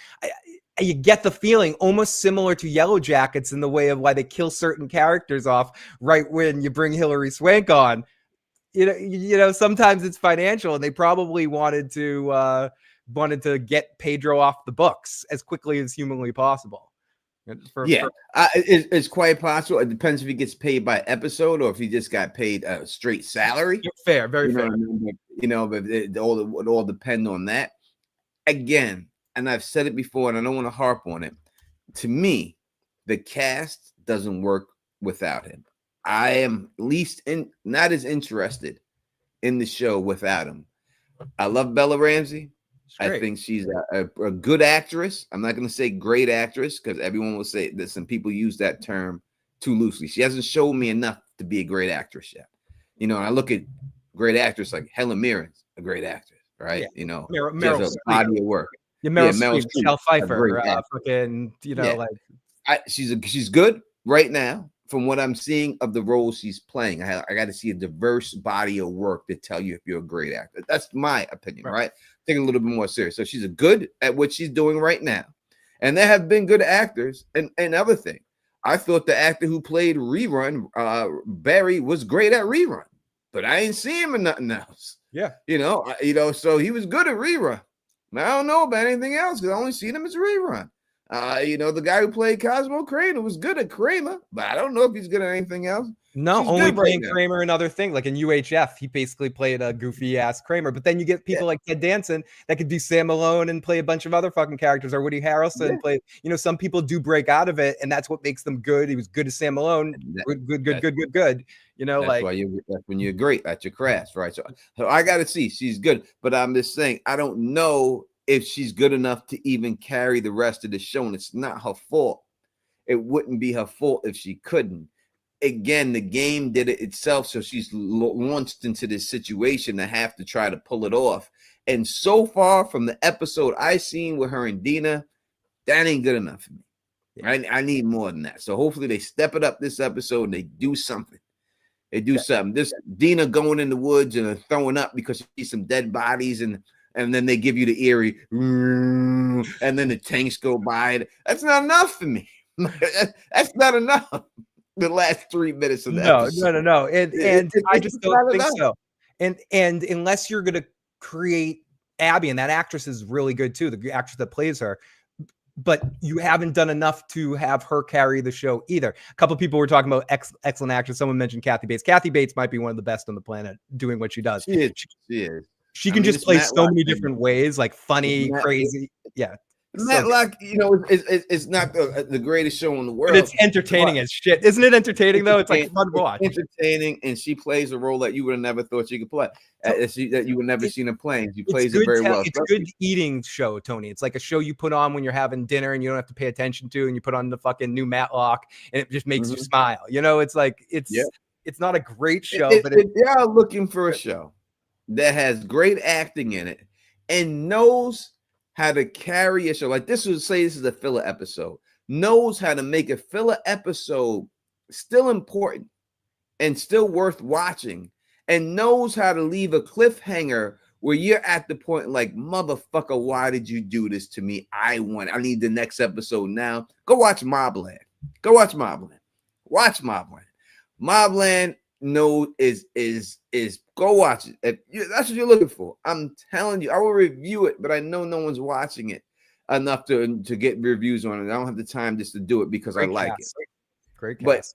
you get the feeling almost similar to Yellow Jackets in the way of why they kill certain characters off right when you bring Hilary Swank on. Sometimes it's financial, and they probably wanted to get Pedro off the books as quickly as humanly possible. It's quite possible. It depends if he gets paid by episode or if he just got paid a straight salary. Fair, very fair. But it all depend on that. Again, and I've said it before, and I don't want to harp on it. To me, the cast doesn't work without him. I am not as interested in the show without him. I love Bella Ramsey. I think she's a good actress. I'm not going to say great actress because everyone will say that some people use that term too loosely. She hasn't showed me enough to be a great actress yet. And I look at great actress like Helen Mirren's a great actress, right? Yeah. She has a body of work. Yeah, Meryl Streep, Michelle Pfeiffer, she's good right now. From what I'm seeing of the roles she's playing, I got to see a diverse body of work to tell you if you're a great actor. That's my opinion, right? Taking a little bit more serious. So she's good at what she's doing right now. And there have been good actors and other things. I thought the actor who played Rerun, Barry, was great at Rerun, but I ain't see him in nothing else. Yeah. So he was good at Rerun. I don't know about anything else because I only seen him as Rerun. The guy who played Cosmo Kramer was good at Kramer, but I don't know if he's good at anything else. No, only playing Kramer and other things. Like in UHF, he basically played a goofy ass Kramer. But then you get people like Ted Danson that could do Sam Malone and play a bunch of other fucking characters, or Woody Harrelson play. Some people do break out of it, and that's what makes them good. He was good as Sam Malone. Good. That's when you're great at your craft, right? So I got to see she's good, but I'm just saying I don't know if she's good enough to even carry the rest of the show, and it's not her fault. It wouldn't be her fault if she couldn't. Again, the game did it itself, so she's launched into this situation to have to try to pull it off. And so far from the episode I seen with her and Dina, that ain't good enough for me. I need more than that. So hopefully they step it up this episode and they do something. This Dina going in the woods and throwing up because she sees some dead bodies and then they give you the eerie, and then the tanks go by. That's not enough for me. That's not enough. The last 3 minutes of that. No. And I just don't think so. And unless you're going to create Abby, and that actress is really good too, the actress that plays her, but you haven't done enough to have her carry the show either. A couple of people were talking about excellent actress. Someone mentioned Kathy Bates. Kathy Bates might be one of the best on the planet doing what she does. She is. She can just play so many different ways, like funny, crazy. Yeah. Matlock, it's not the greatest show in the world. But it's entertaining as shit. Isn't it entertaining, though? It's like fun to watch. Entertaining, and she plays a role that you would have never thought she could play. That you would never seen her playing. She plays it very well. It's a good eating show, Tony. It's like a show you put on when you're having dinner and you don't have to pay attention to, and you put on the fucking new Matlock, and it just makes you smile. It's like it's not a great show, but if they are looking for a show that has great acting in it and knows how to carry a show like this, this is a filler episode, knows how to make a filler episode still important and still worth watching, and knows how to leave a cliffhanger where you're at the point like, motherfucker, why did you do this to me? I need the next episode now. Go watch Mobland. Watch Mobland. Mobland is go watch it. That's what you're looking for. I'm telling you, I will review it, but I know no one's watching it enough to get reviews on it. I don't have the time just to do it because I like it. Great cast. But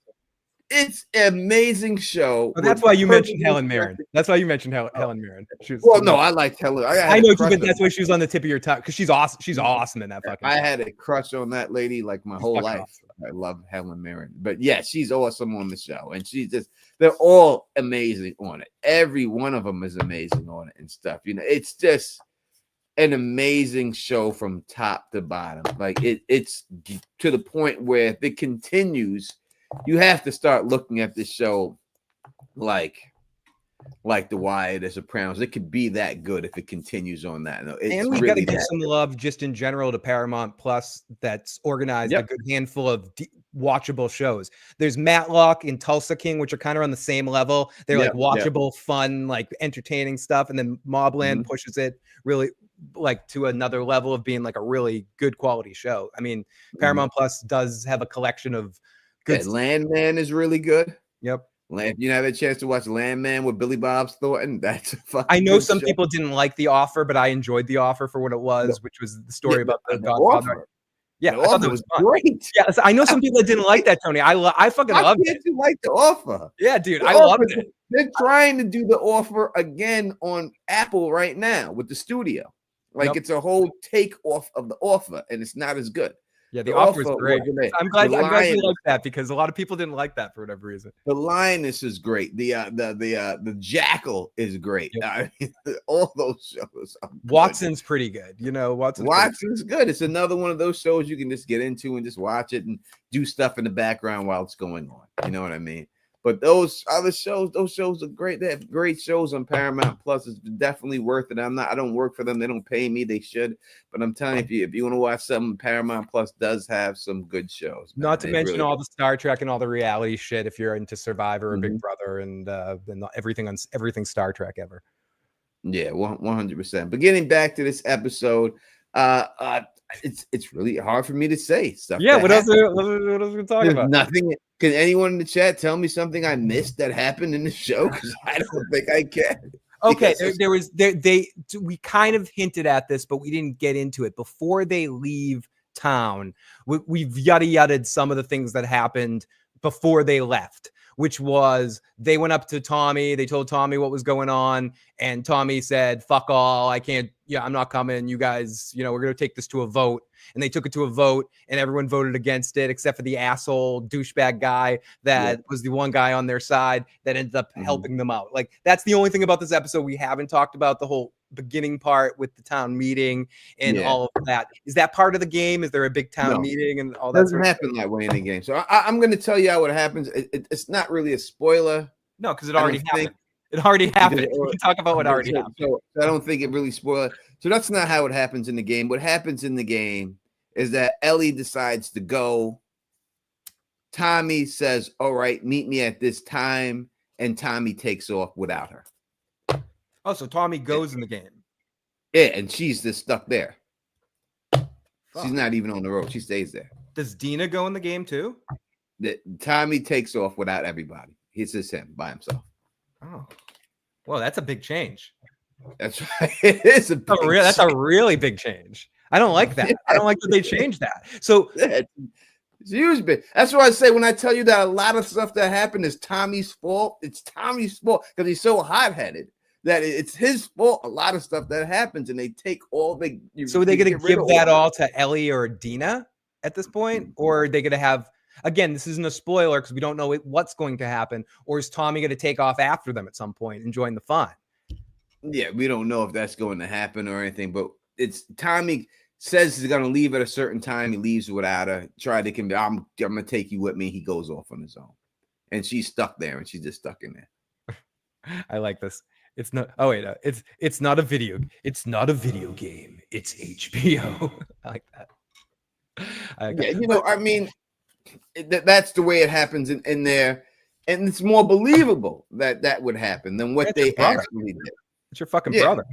it's an amazing show. Well, that's why you mentioned Helen Mirren. Helen Mirren. I liked Helen. I know, but that's why she was on the tip of your tongue because she's awesome. She's awesome in that fucking. I had a crush on that lady like my whole life. Awesome. I love Helen Mirren, but yeah, she's awesome on the show, and they're all amazing on it. Every one of them is amazing on it and stuff. It's just an amazing show from top to bottom. Like it's to the point where if it continues, you have to start looking at this show like The Wire, The Sopranos. It could be that good if it continues on that. No, and we got to give some love just in general to Paramount Plus that's organized a good handful of watchable shows. There's Matlock and Tulsa King, which are kind of on the same level. They're like watchable, fun, like entertaining stuff. And then Mobland pushes it really like to another level of being like a really good quality show. I mean, Paramount Plus does have a collection of good. Landman is really good. Yep. If you have a chance to watch Landman with Billy Bob Thornton, that's a fucking I know some people didn't like The Offer, but I enjoyed The Offer for what it was, which was the story about the Godfather. Yeah, The I thought Offer that was fun. great. Yeah, so I know some people that didn't like that, Tony. I fucking How loved can't it. you like The Offer? Yeah, dude, The I Offer, loved it. they're trying to do The Offer again on Apple right now with the studio. Like Yep. it's a whole take off of The Offer, and it's not as good. Yeah, The the Offer is Offer great. wasn't it. I'm glad The you Lion, like that because a lot of people didn't like that for whatever reason. the Lioness is great. The Jackal is great. Yep. I mean, all those shows are good. Watson's pretty good. Watson's good. It's another one of those shows you can just get into and just watch it and do stuff in the background while it's going on. You know what I mean? But those other shows, those shows are great. They have great shows on Paramount Plus. It's definitely worth it. I don't work for them. They don't pay me. They should. But I'm telling you, if you want to watch something, Paramount Plus does have some good shows. Not to mention really all the Star Trek and all the reality shit. If you're into Survivor or Big Mhm. Brother and everything Star Trek ever. Yeah, 100%. But getting back to this episode, it's really hard for me to say stuff. Yeah, that what else? happened. What else are we talking There's about? nothing. Can anyone in the chat tell me something I missed that happened in the show? Because I don't think I can. Okay, Because we kind of hinted at this, but we didn't get into it before they leave town. We've yada some of the things that happened before they left, which was they went up to Tommy. They told Tommy what was going on, and Tommy said, "Fuck all, I can't. Yeah, I'm not coming. You guys, we're gonna take this to a vote." And they took it to a vote, and everyone voted against it, except for the asshole douchebag guy that was the one guy on their side that ended up helping them out. Like, that's the only thing about this episode we haven't talked about, the whole beginning part with the town meeting and all of that. Is that part of the game? Is there a big town meeting and all that? Doesn't happen that way in the game. So I'm going to tell you how it happens. It's not really a spoiler. No, because it already happened. It already happened. We can talk about what already happened. So I don't think it really spoiled. So that's not how it happens in the game. What happens in the game is that Ellie decides to go. Tommy says, "All right, meet me at this time," and Tommy takes off without her. Oh, so Tommy goes in the game. Yeah, and she's just stuck there. She's not even on the road. She stays there. Does Dina go in the game too? Tommy takes off without everybody. It's just him by himself. Oh, well, that's a big change. That's right. It is that's a really big change. I don't like that. I don't like that they changed that. So it's huge bit. That's why I say when I tell you that a lot of stuff that happened is Tommy's fault. It's Tommy's fault because he's so hot-headed that it's his fault. A lot of stuff that happens, and they take all they. So are they going to give that all to Ellie or Dina at this point, or are they going to have? Again, this isn't a spoiler because we don't know what's going to happen. Or is Tommy going to take off after them at some point and join the fun? Yeah, we don't know if that's going to happen or anything, but it's Tommy says he's going to leave at a certain time. He leaves without her. Try to convince, I'm going to take you with me. He goes off on his own. And she's stuck there, and she's just stuck in there. I like this. It's not. Oh wait, it's not a video. It's not a video game. It's HBO. I like that. I mean, that's the way it happens in there, and it's more believable that would happen than what they actually did. It's your fucking brother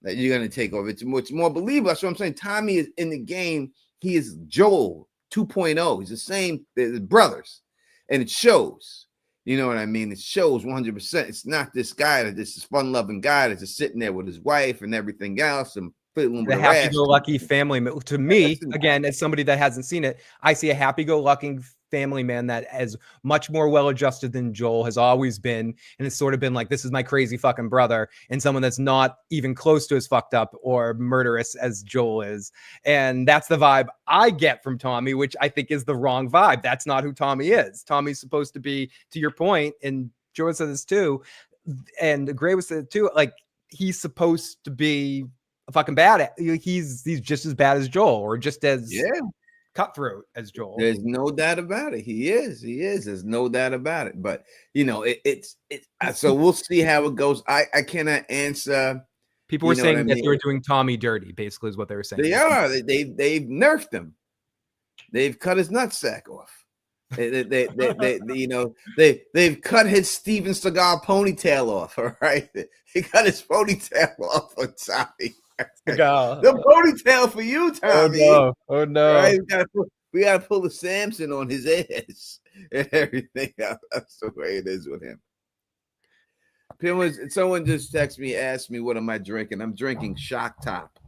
that you're gonna take over. It's more believable. That's what I'm saying. Tommy is in the game. He is Joel 2.0. He's the same. They're brothers, and it shows. You know what I mean? It shows 100%. It's not this guy that this fun-loving guy that's just sitting there with his wife and everything else and feeling the happy-go-lucky family. To me, again, as somebody that hasn't seen it, I see a happy-go-lucky family man that is much more well-adjusted than Joel has always been, and it's sort of been like, this is my crazy fucking brother, and someone that's not even close to as fucked up or murderous as Joel is. And that's the vibe I get from Tommy, which I think is the wrong vibe. That's not who Tommy is. Tommy's supposed to be, to your point, and Joel said this too, and Gray was said too, like, he's supposed to be a fucking bad. He's just as bad as Joel, or just as cutthroat as Joel. There's no doubt about it. He is. There's no doubt about it. But it's so we'll see how it goes. I cannot answer. People were saying that they were doing Tommy dirty, basically, is what they were saying. They are. They've nerfed him. They've cut his nutsack off. They've cut his Steven Seagal ponytail off. All right, he cut his ponytail off on Tommy. The ponytail for you, Tommy. Oh no! Right? We gotta pull the Samson on his ass and everything. That's the way it is with him. Someone just texted me, asked me, what am I drinking? I'm drinking Shock Top.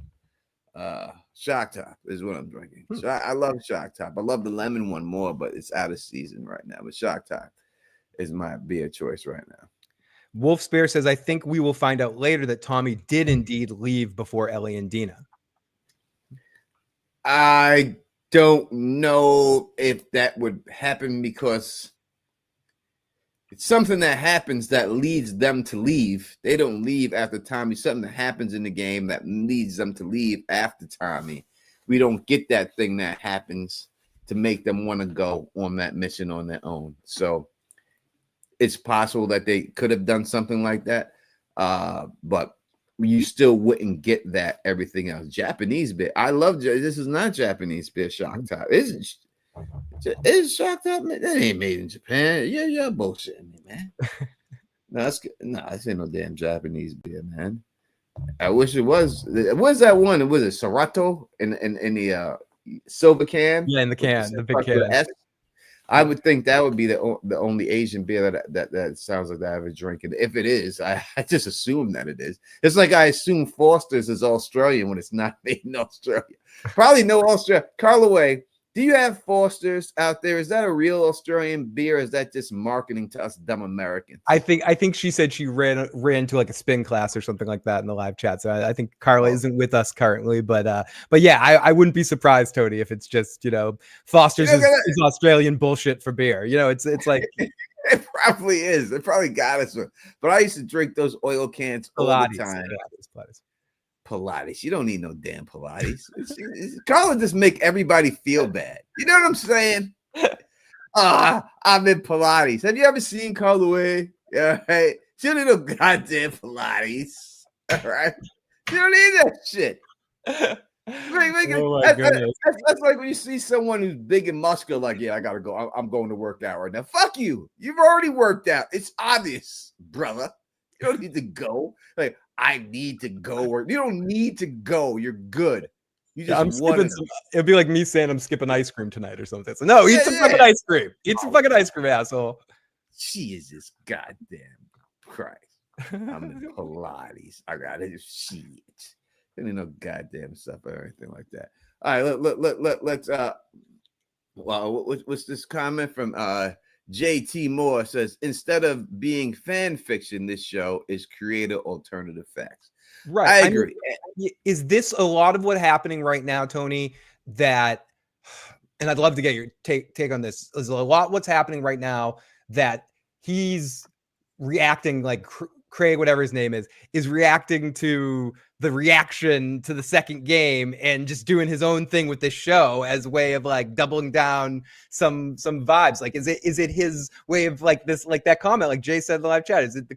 Shock Top is what I'm drinking. I love Shock Top. I love the lemon one more, but it's out of season right now. But Shock Top is my beer choice right now. Wolf Spear says, I think we will find out later that Tommy did indeed leave before Ellie and Dina. I don't know if that would happen because it's something that happens that leads them to leave. They don't leave after Tommy. Something that happens in the game that leads them to leave after Tommy. We don't get that thing that happens to make them want to go on that mission on their own. So it's possible that they could have done something like that. But you still wouldn't get that everything else. Japanese beer. I love this is not Japanese beer, Shock Top. Is Shock Top? That ain't made in Japan. Yeah, bullshitting me, man. No, that's good. No, this ain't no damn Japanese beer, man. I wish it was. What's that one? Was it Serato in the silver can? Yeah, in the can, the big can. I would think that would be the only Asian beer that sounds like that I ever drink. And if it is, I just assume that it is. It's like I assume Foster's is Australian when it's not made in Australia. Probably no Australia. Carlaway, do you have Foster's out there? Is that a real Australian beer? Or is that just marketing to us dumb Americans? I think she said she ran to like a spin class or something like that in the live chat. So I think Carla isn't with us currently, but yeah, I wouldn't be surprised, Tony, if it's just Foster's is Australian bullshit for beer. It's like it probably is. It probably got us. But I used to drink those oil cans all the time. Pilates. You don't need no damn Pilates. Carla just make everybody feel bad. You know what I'm saying? I'm in Pilates. Have you ever seen Carla Way? Yeah, right. She don't need no goddamn Pilates. All right. You don't need that shit. That's like when you see someone who's big and muscular, like, yeah, I gotta go. I'm going to work out right now. Fuck you. You've already worked out. It's obvious, brother. You don't need to go. Like, I need to go work. You don't need to go. You're good. You just I'm skipping it'd be like me saying I'm skipping ice cream tonight or something. So no, eat some fucking ice cream. Eat some fucking ice cream, asshole. Jesus goddamn Christ. I'm in Pilates. I got it. Shit. There ain't no goddamn stuff or anything like that. All right, let's well, what's this comment from JT Moore says, instead of being fan fiction, this show is creative alternative facts. Right. I agree. Is this a lot of what's happening right now, Tony? That, and I'd love to get your take on this. Is a lot what's happening right now that he's reacting like Craig, whatever his name is reacting to the reaction to the second game and just doing his own thing with this show as a way of like doubling down some vibes. Like, is it his way of like this, like that comment, like Jay said in the live chat, is it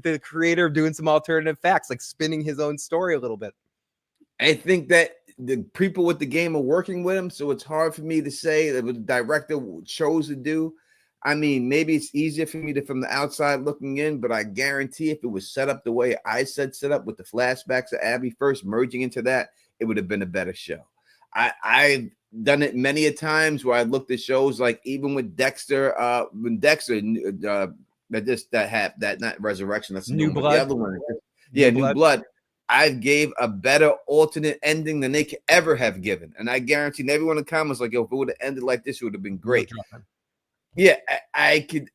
the creator of doing some alternative facts, like spinning his own story a little bit? I think that the people with the game are working with him, so it's hard for me to say that what the director chose to do. I mean, maybe it's easier for me from the outside looking in, but I guarantee if it was set up the way I said set up with the flashbacks of Abby first merging into that, it would have been a better show. I've done it many a times where I looked at shows like even with Dexter, not Resurrection, that's New Blood. The other one. Yeah, New Blood. I gave a better alternate ending than they could ever have given. And I guarantee everyone in the comments like, yo, if it would have ended like this, it would have been great. Yeah, I can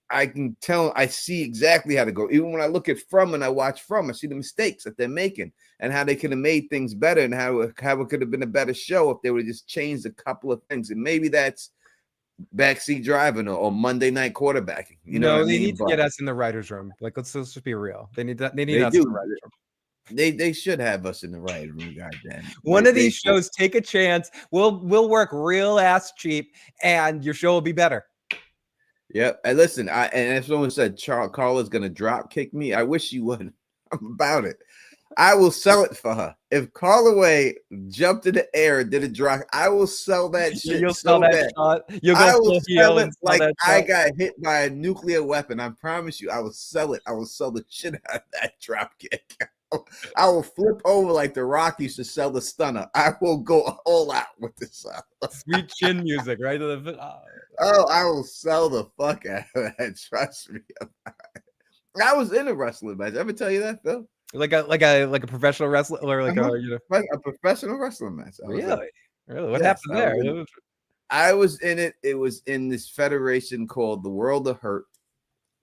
tell. I see exactly how to go. Even when I look at From and I watch From, I see the mistakes that they're making and how they could have made things better and how it could have been a better show if they would have just changed a couple of things. And maybe that's backseat driving or Monday night quarterbacking. You know, they need to get us in the writers' room. Like, let's just be real. They need that. They need us in the writers' room. They should have us in the writers' room. Goddamn. One of these shows, take a chance. We'll work real ass cheap, and your show will be better. Yep. And listen, and if someone said Carla's gonna drop kick me, I wish she would. I'm about it. I will sell it for her. If Carla Way jumped in the air and did a drop, I will sell that shit. You'll sell that shot. I will sell it like I got hit by a nuclear weapon. I promise you, I will sell it. I will sell the shit out of that drop kick. I will flip over like the Rock used to sell the stunner. I will go all out with this. Sweet chin music, right? Oh, I will sell the fuck out of that. Trust me. I was in a wrestling match. Ever tell you that, Phil? Like a professional wrestler or like a professional wrestling match. Really? Really? What Yes, happened there? I was in it. It was in this federation called the World of Hurt,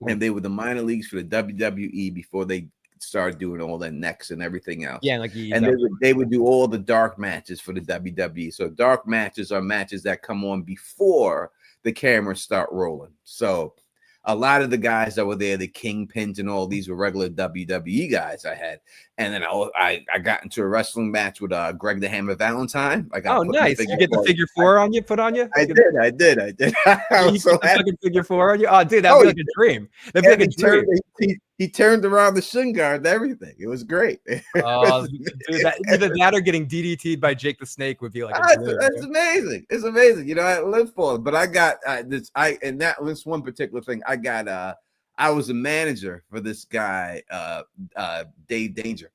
and they were the minor leagues for the WWE before they started doing all that next and everything else. Yeah, like and they would do all the dark matches for the WWE. So dark matches are matches that come on before the cameras start rolling. So a lot of the guys that were there, the Kingpins and all these were regular WWE guys I had. And then I got into a wrestling match with Greg the Hammer Valentine. I got nice. You get the figure 4 on you, put on you? I did. I was so happy. Figure 4 on you? Oh, dude, that'd be like a dream. That'd be like a dream. He turned around the shin guard and everything. It was great. Oh, dude, either that or getting DDT'd by Jake the Snake would be like that's amazing. It's amazing. You know, I live for it. But I got this one particular thing. I was a manager for this guy, Dave Danger.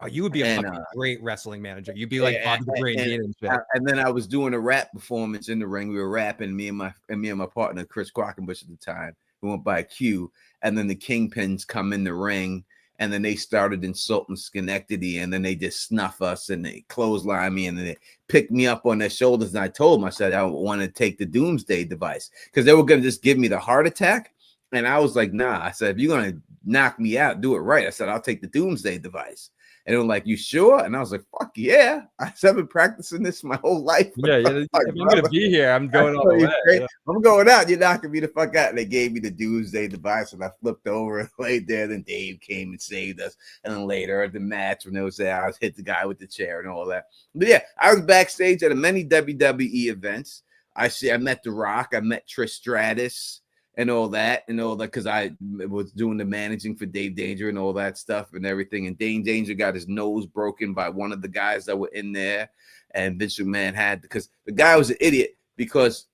Oh, you would be a great wrestling manager. You'd be like Bobby the Brain and shit. And then I was doing a rap performance in the ring. We were rapping, me and my partner, Chris Quackenbush at the time. We went by Q, and then the Kingpins come in the ring, and then they started insulting Schenectady, and then they just snuff us, and they clothesline me, and then they picked me up on their shoulders, and I told them, I said, I want to take the Doomsday device, because they were going to just give me the heart attack, and I was like, nah. I said, if you're going to knock me out, do it right. I said, I'll take the Doomsday device. And they were like, you sure? And I was like, fuck yeah. I said, I've been practicing this my whole life. Yeah, if I'm going to be here, I'm going all the way. Yeah. I'm going out. You're knocking me the fuck out. And they gave me the Doomsday device, and I flipped over and laid there. Then Dave came and saved us. And then later at the match, when they was there, I was hit the guy with the chair and all that. But yeah, I was backstage at many WWE events. I met The Rock. I met Trish Stratus. And all that, because I was doing the managing for Dave Danger and all that stuff and everything. And Dave Danger got his nose broken by one of the guys that were in there. And Vince McMahon had, because the guy was an idiot, because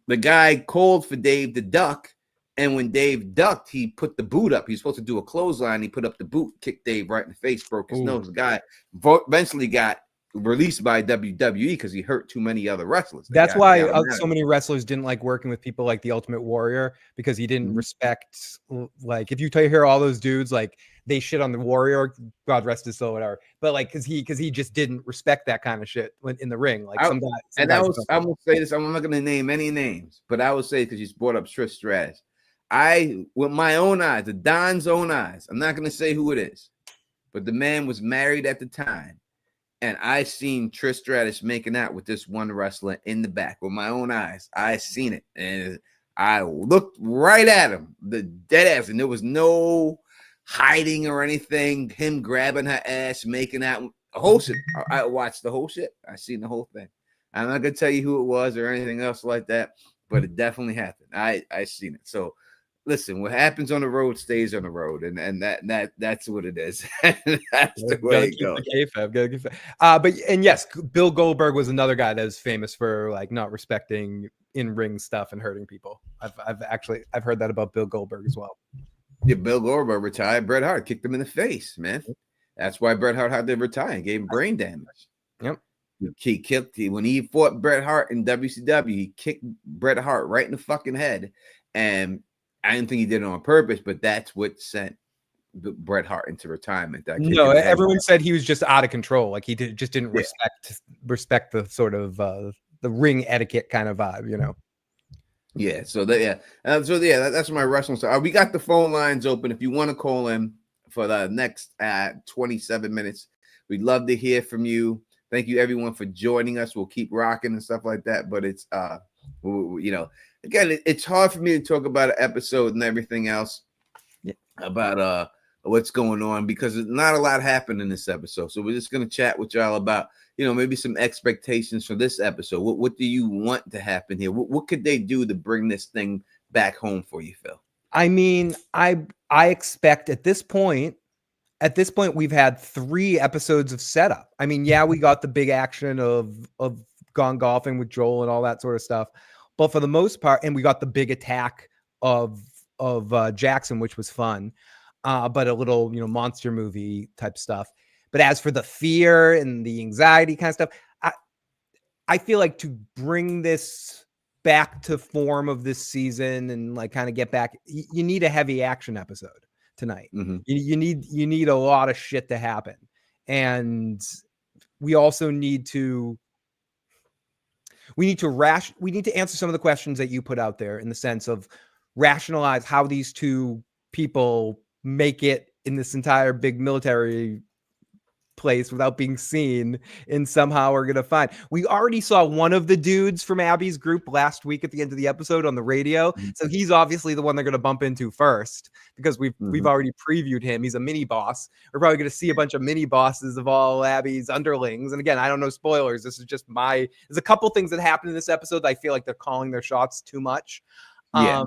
the guy called for Dave to duck. And when Dave ducked, he put the boot up. He was supposed to do a clothesline. He put up the boot, kicked Dave right in the face, broke his nose. The guy eventually got released by WWE because he hurt too many other wrestlers. That's why so many wrestlers didn't like working with people like the Ultimate Warrior, because he didn't respect, like, if you hear all those dudes, like, they shit on the Warrior, God rest his soul, whatever, but like, because he just didn't respect that kind of shit in the ring. Like, I'm gonna say this, I'm not gonna name any names, but I will say, because you brought up Trish Stratus, with my own eyes, the Don's own eyes, I'm not gonna say who it is, but the man was married at the time. And I seen Trish Stratus making out with this one wrestler in the back with my own eyes. I seen it, and I looked right at him, the dead ass, and there was no hiding or anything. Him grabbing her ass, making out, the whole shit. I watched the whole shit. I seen the whole thing. I'm not gonna tell you who it was or anything else like that, but it definitely happened. I seen it. So listen, what happens on the road stays on the road, and that's what it is. That's the way it goes. But yes, Bill Goldberg was another guy that was famous for like not respecting in-ring stuff and hurting people. I've heard that about Bill Goldberg as well. Yeah, Bill Goldberg retired Bret Hart, kicked him in the face, man. That's why Bret Hart had to retire and gave him brain damage. Yep. When he fought Bret Hart in WCW, he kicked Bret Hart right in the fucking head, and I didn't think he did it on purpose, but that's what sent Bret Hart into retirement. No, everyone said he was just out of control. Like, he just didn't respect the sort of the ring etiquette kind of vibe, you know? Yeah. That's my wrestling style. We got the phone lines open. If you want to call in for the next 27 minutes, we'd love to hear from you. Thank you, everyone, for joining us. We'll keep rocking and stuff like that. But it's, again, it's hard for me to talk about an episode and everything else about what's going on, because not a lot happened in this episode. So we're just going to chat with y'all about, maybe some expectations for this episode. What do you want to happen here? What could they do to bring this thing back home for you, Phil? I mean, I expect at this point, we've had 3 episodes of setup. I mean, yeah, we got the big action of Gone Golfing with Joel and all that sort of stuff. But for the most part, and we got the big attack of Jackson, which was fun, but a little, monster movie type stuff. But as for the fear and the anxiety kind of stuff, I feel like to bring this back to form of this season and like kind of get back, you need a heavy action episode tonight. Mm-hmm. You need a lot of shit to happen, and we also need to answer some of the questions that you put out there, in the sense of rationalize how these two people make it in this entire big military place without being seen, and somehow we're gonna find. We already saw one of the dudes from Abby's group last week at the end of the episode on the radio, so he's obviously the one they're gonna bump into first, because we've already previewed him. He's a mini boss. We're probably gonna see a bunch of mini bosses of all Abby's underlings, and again, I don't know spoilers. This is just there's a couple things that happen in this episode that I feel like they're calling their shots too much. Yeah.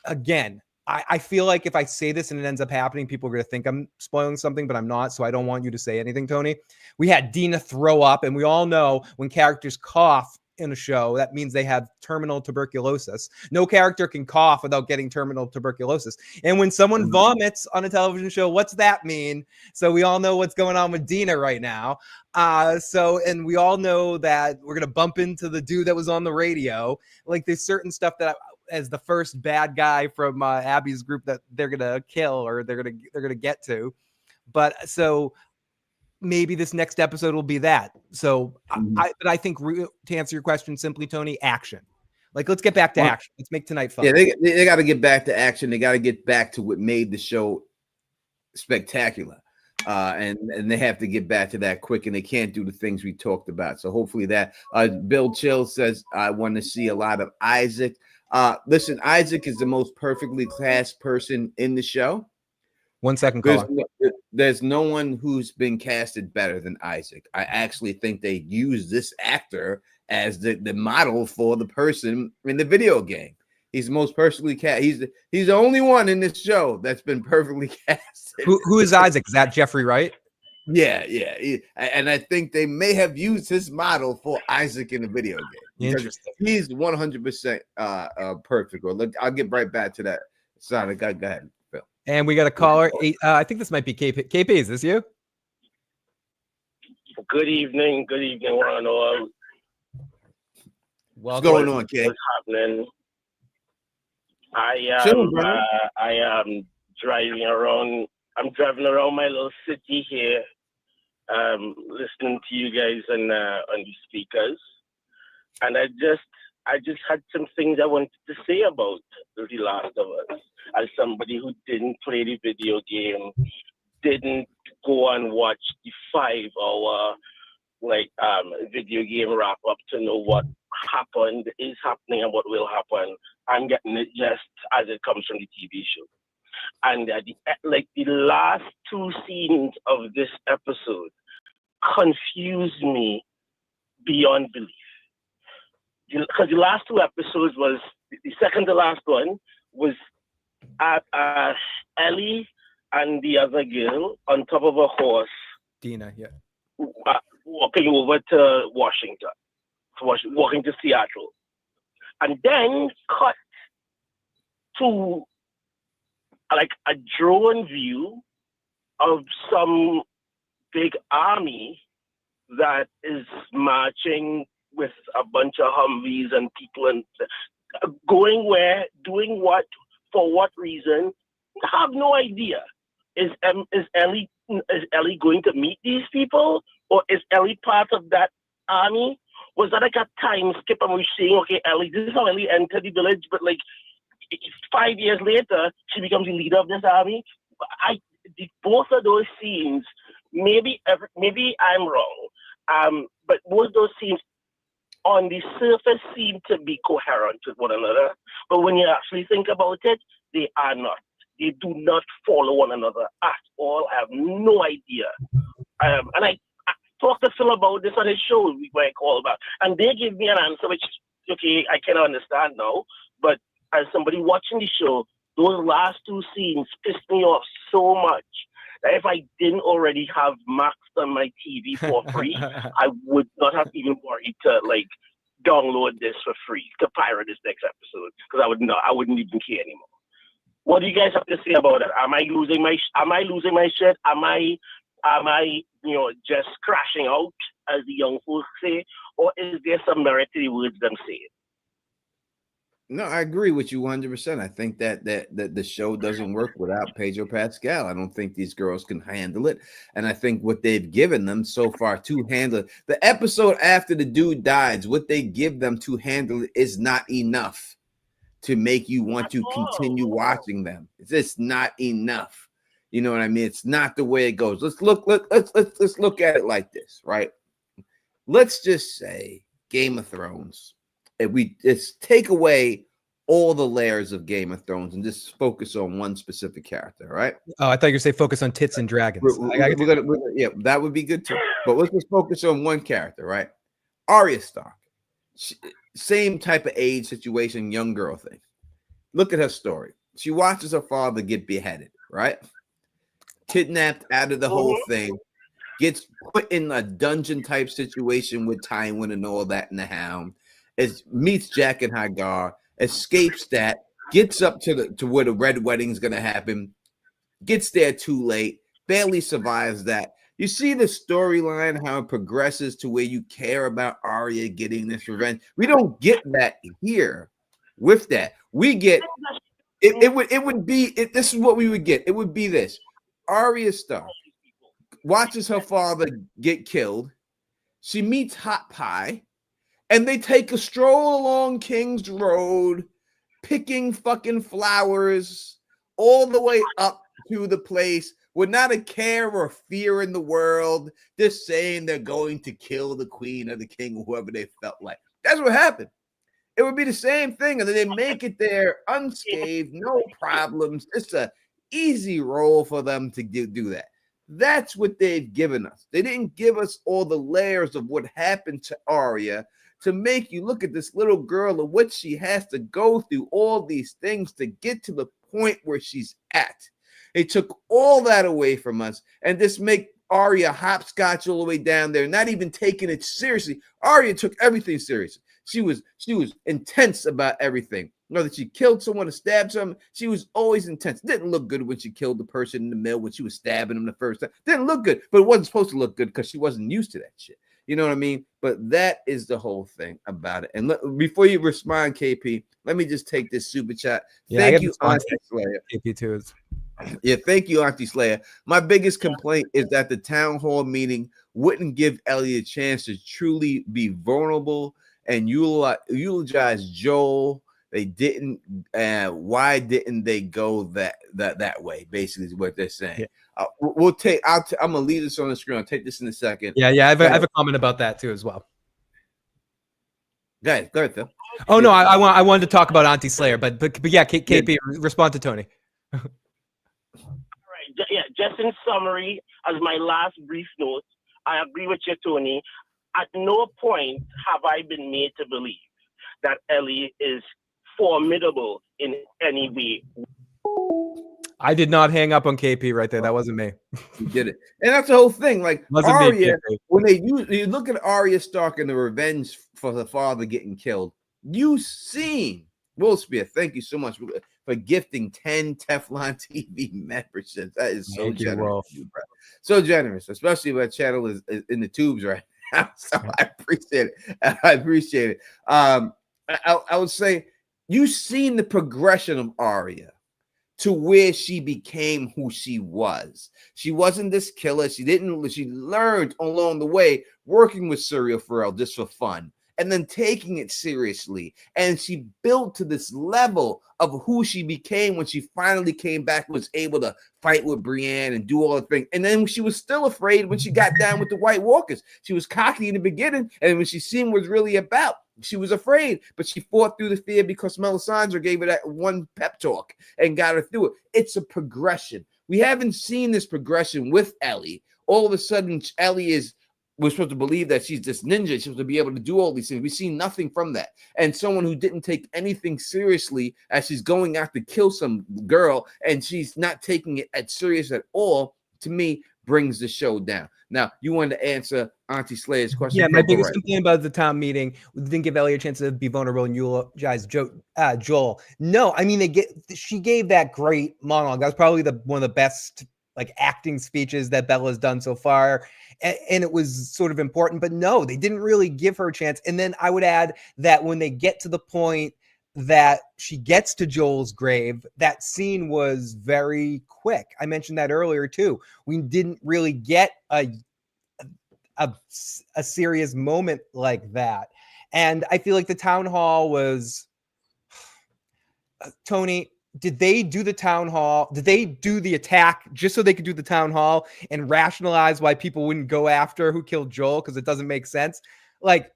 Again, I feel like if I say this and it ends up happening, people are going to think I'm spoiling something, but I'm not. So I don't want you to say anything, Tony. We had Dina throw up, and we all know when characters cough in a show, that means they have terminal tuberculosis. No character can cough without getting terminal tuberculosis. And when someone vomits on a television show, what's that mean? So we all know what's going on with Dina right now. And we all know that we're going to bump into the dude that was on the radio. Like, there's certain stuff that as the first bad guy from Abby's group that they're gonna kill, or they're gonna get to. But so maybe this next episode will be that. So I think, to answer your question simply, Tony, action. Like, let's get back to action. Let's make tonight fun. Yeah, they got to get back to action. They got to get back to what made the show spectacular. And they have to get back to that quick, and they can't do the things we talked about. So hopefully that. Bill Chill says, I want to see a lot of Isaac. Listen, Isaac is the most perfectly cast person in the show. 1 second, caller. There's no one who's been casted better than Isaac. I actually think they use this actor as the model for the person in the video game. He's the most perfectly cast. He's the only one in this show that's been perfectly casted. Who is Isaac? Is that Jeffrey Wright? Yeah. And I think they may have used his model for Isaac in the video game. Interesting. He's 100% perfect. Look, I'll get right back to that. Sonic, go ahead, Phil. And we got a caller. I think this might be KP. KP, is this you? Good evening, one and all. What's going on, Kay? What's happening? I am driving around. I'm driving around my little city here, listening to you guys on the speakers, and I just had some things I wanted to say about The Last of Us. As somebody who didn't play the video game, didn't go and watch the 5-hour video game wrap up to know what happened, is happening, and what will happen. I'm getting it just as it comes from the TV show. And the last two scenes of this episode confused me beyond belief. Because the last two episodes was, the second to last one was Ellie and the other girl on top of a horse. Dina, yeah. Walking over to Washington, walking to Seattle. And then cut to a drone view of some big army that is marching with a bunch of Humvees and people and going where, doing what, for what reason. I have no idea. Is Ellie going to meet these people, or is Ellie part of that army? Was that a time skip and we're saying, okay, Ellie, this is how Ellie entered the village, but 5 years later, she becomes the leader of this army? Both of those scenes, maybe I'm wrong, but both of those scenes on the surface seem to be coherent with one another. But when you actually think about it, they are not. They do not follow one another at all. I have no idea. And I talked to Phil about this on his show where I called back, and they gave me an answer which, okay, I cannot understand now. But as somebody watching the show, those last two scenes pissed me off so much that if I didn't already have Max on my TV for free, I would not have even worried to download this for free, to pirate this next episode, because I wouldn't even care anymore. What do you guys have to say about it? Am I losing my shit? Am I just crashing out, as the young folks say, or is there some merit to the words them saying? No, I agree with you 100%. I think that the show doesn't work without Pedro Pascal. I don't think these girls can handle it. And I think what they've given them so far to handle it, the episode after the dude dies, what they give them to handle it is not enough to make you want to continue watching them. It's just not enough. You know what I mean? It's not the way it goes. Let's look at it like this, right? Let's just say Game of Thrones. If we just take away all the layers of Game of Thrones and just focus on one specific character, right? Oh, I thought you were saying focus on tits and dragons. Yeah, that would be good too. But let's just focus on one character, right? Arya Stark. Same type of age situation, young girl thing. Look at her story. She watches her father get beheaded, right? Kidnapped out of the whole thing. Gets put in a dungeon type situation with Tywin and all that in the Hound. Meets Jack and Hagar, escapes that, gets up to where the Red Wedding is going to happen, gets there too late, barely survives that. You see the storyline, how it progresses to where you care about Arya getting this revenge. We don't get that here with that. We get it would be this is what we would get. It would be this. Arya Stark watches her father get killed. She meets Hot Pie. And they take a stroll along King's Road, picking fucking flowers all the way up to the place with not a care or fear in the world, just saying they're going to kill the queen or the king or whoever they felt like. That's what happened. It would be the same thing. And then they make it there unscathed, no problems. It's an easy role for them to do that. That's what they've given us. They didn't give us all the layers of what happened to Arya to make you look at this little girl and what she has to go through, all these things to get to the point where she's at. They took all that away from us and just make Arya hopscotch all the way down there, not even taking it seriously. Arya took everything seriously. She was intense about everything. Whether she killed someone or stabbed someone, she was always intense. Didn't look good when she killed the person in the mill when she was stabbing him the first time. Didn't look good, but it wasn't supposed to look good because she wasn't used to that shit. You know what I mean? But that is the whole thing about it. And before you respond, KP, let me just take this super chat. Thank you, Auntie Slayer. KP too. Yeah, thank you, Auntie Slayer. My biggest complaint is that the town hall meeting wouldn't give Ellie a chance to truly be vulnerable and eulogize Joel. They didn't. Why didn't they go that way? Basically, is what they're saying. Yeah. We'll take. I'm gonna leave this on the screen. I'll take this in a second. Yeah. I have a comment about that too as well. Go ahead, Phil. Oh no, I wanted to talk about Auntie Slayer, but yeah, KP, respond to Tony. All right. Yeah. Just in summary, as my last brief note, I agree with you, Tony. At no point have I been made to believe that Ellie is formidable in any way. I did not hang up on KP right there. That wasn't me. You did it. And that's the whole thing. Like Arya, when you look at Arya Stark and the revenge for her father getting killed, you've seen Will Spear. Thank you so much for gifting 10 Teflon TV memberships. That is so generous. So generous, especially when that channel is in the tubes right now. So I appreciate it. I would say you've seen the progression of Arya to where she became who she was. She wasn't this killer. She learned along the way working with Syrio Forel just for fun and then taking it seriously. And she built to this level of who she became when she finally came back, was able to fight with Brienne and do all the things. And then she was still afraid when she got down with the White Walkers. She was cocky in the beginning. And when she seen what it was really about, she was afraid, but she fought through the fear because Melisandre gave her that one pep talk and got her through it. It's a progression. We haven't seen this progression with Ellie. All of a sudden, we're supposed to believe that she's this ninja. She's supposed to be able to do all these things. We see nothing from that. And someone who didn't take anything seriously as she's going out to kill some girl and she's not taking it as serious at all, to me, brings the show down. Now, you wanted to answer Auntie Slayer's question. Yeah, my biggest complaint about the town meeting, we didn't give Ellie a chance to be vulnerable and eulogize Joel. No, I mean, she gave that great monologue. That was probably one of the best acting speeches that Bella's done so far. And it was sort of important, but no, they didn't really give her a chance. And then I would add that when they get to the point that she gets to Joel's grave, that scene was very quick. I mentioned that earlier too. We didn't really get a serious moment like that. And I feel like the town hall was Tony, did they do the town hall? Did they do the attack just so they could do the town hall and rationalize why people wouldn't go after who killed Joel? Because it doesn't make sense. Like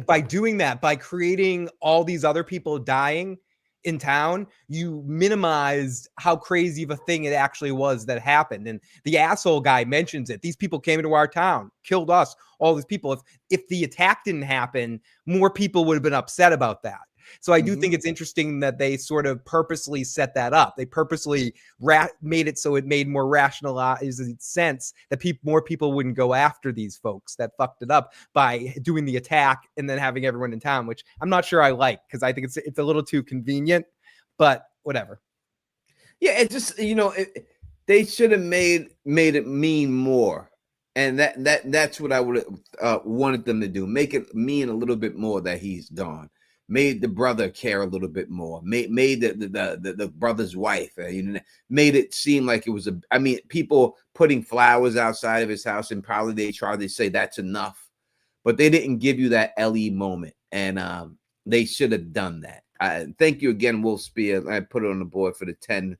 by doing that, by creating all these other people dying in town, you minimized how crazy of a thing it actually was that happened. And the asshole guy mentions it. These people came into our town, killed us, all these people. If the attack didn't happen, more people would have been upset about that. So I do think it's interesting that they sort of purposely set that up. They purposely made it so it made more rationalized sense that more people wouldn't go after these folks that fucked it up by doing the attack and then having everyone in town, which I'm not sure I like because I think it's a little too convenient, but whatever. Yeah, it just, they should have made it mean more. And that's what I would have wanted them to do. Make it mean a little bit more that he's gone. Made the brother care a little bit more. Made the brother's wife. Made it seem like it was people putting flowers outside of his house, and probably they tried to say that's enough, but they didn't give you that Ellie moment, and they should have done that. Thank you again, Wolf Spear. I put it on the board for the 10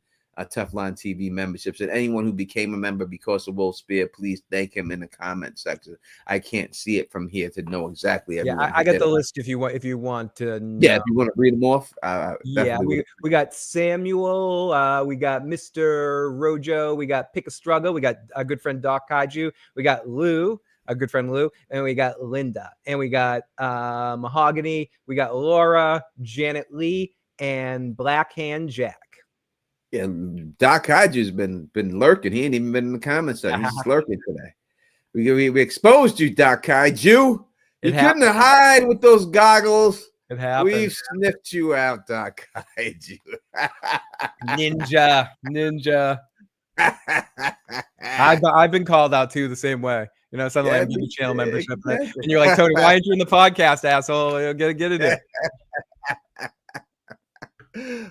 Tough Line TV memberships, and anyone who became a member because of Wolf Spear, please thank him in the comment section. I can't see it from here to know exactly. Yeah, I got the list if you want to know. Yeah, if you want to read them off. Yeah, we got Samuel, we got Mr. Rojo, we got Pick a Struggle, we got our good friend Doc Kaiju, we got Lou, our good friend Lou, and we got Linda, and we got Mahogany, we got Laura, Janet Lee, and Black Hand Jack. Yeah, Doc Hodges been lurking. He ain't even been in the comment section. He's just lurking today. We exposed you, Doc Kaiju. You couldn't hide with those goggles. It happened. We've sniffed you out, Doc Kaiju. Ninja. I've been called out too the same way. Something like a channel membership, and you're like, Tony, why aren't you in the podcast, asshole? Get it in.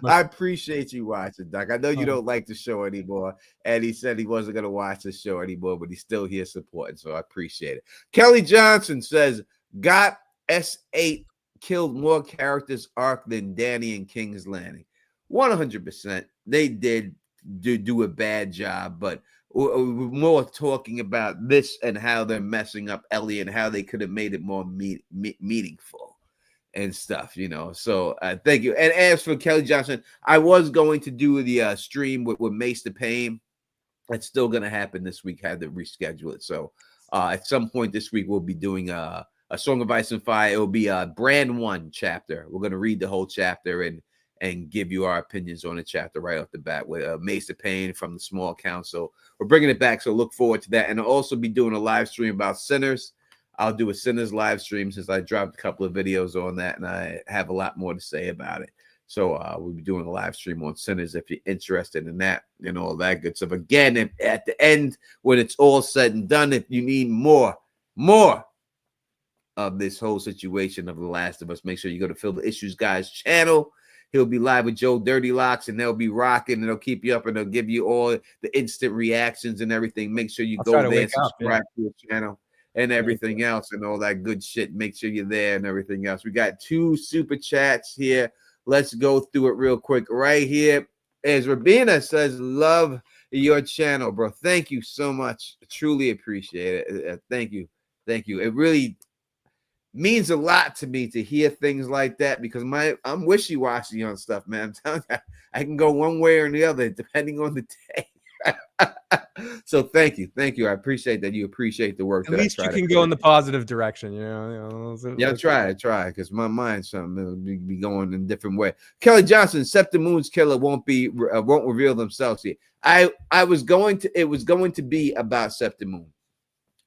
I appreciate you watching, Doc. I know you don't like the show anymore, and he said he wasn't going to watch the show anymore, but he's still here supporting, so I appreciate it. Kelly Johnson says, got S8 killed more characters arc than Danny in King's Landing. 100%. They did do a bad job, but we're more talking about this and how they're messing up Ellie and how they could have made it more meaningful and stuff, So thank you. And as for Kelly Johnson, I was going to do the stream with Mace the Pain. It's still going to happen this week. Had to reschedule it. So at some point this week, we'll be doing a Song of Ice and Fire. It will be a brand 1 chapter. We're going to read the whole chapter and give you our opinions on the chapter right off the bat with Mace the Pain from the Small Council. We're bringing it back, so look forward to that. And I'll also be doing a live stream about Sinners. I'll do a Sinners live stream since I dropped a couple of videos on that, and I have a lot more to say about it. So we'll be doing a live stream on Sinners if you're interested in that and all that good stuff. Again, at the end, when it's all said and done, if you need more of this whole situation of The Last of Us, make sure you go to Phil the Issues Guy's channel. He'll be live with Joe Dirty Locks, and they'll be rocking, and they'll keep you up, and they'll give you all the instant reactions and everything. Make sure you go there and subscribe to the channel and everything else and all that good shit. Make sure you're there and everything else. We got 2 super chats here. Let's go through it real quick. Right here, as Rabina says, love your channel, bro. Thank you so much. Truly appreciate it. Thank you. It really means a lot to me to hear things like that because I'm wishy-washy on stuff, man. I'm telling you, I can go one way or the other depending on the day. So thank you. I appreciate that you appreciate the work. At least you can go in the positive direction, Yeah, I try because my mind's something be going in a different way. Kelly Johnson, Septimoon's killer won't reveal themselves here. It was going to be about Septimoon.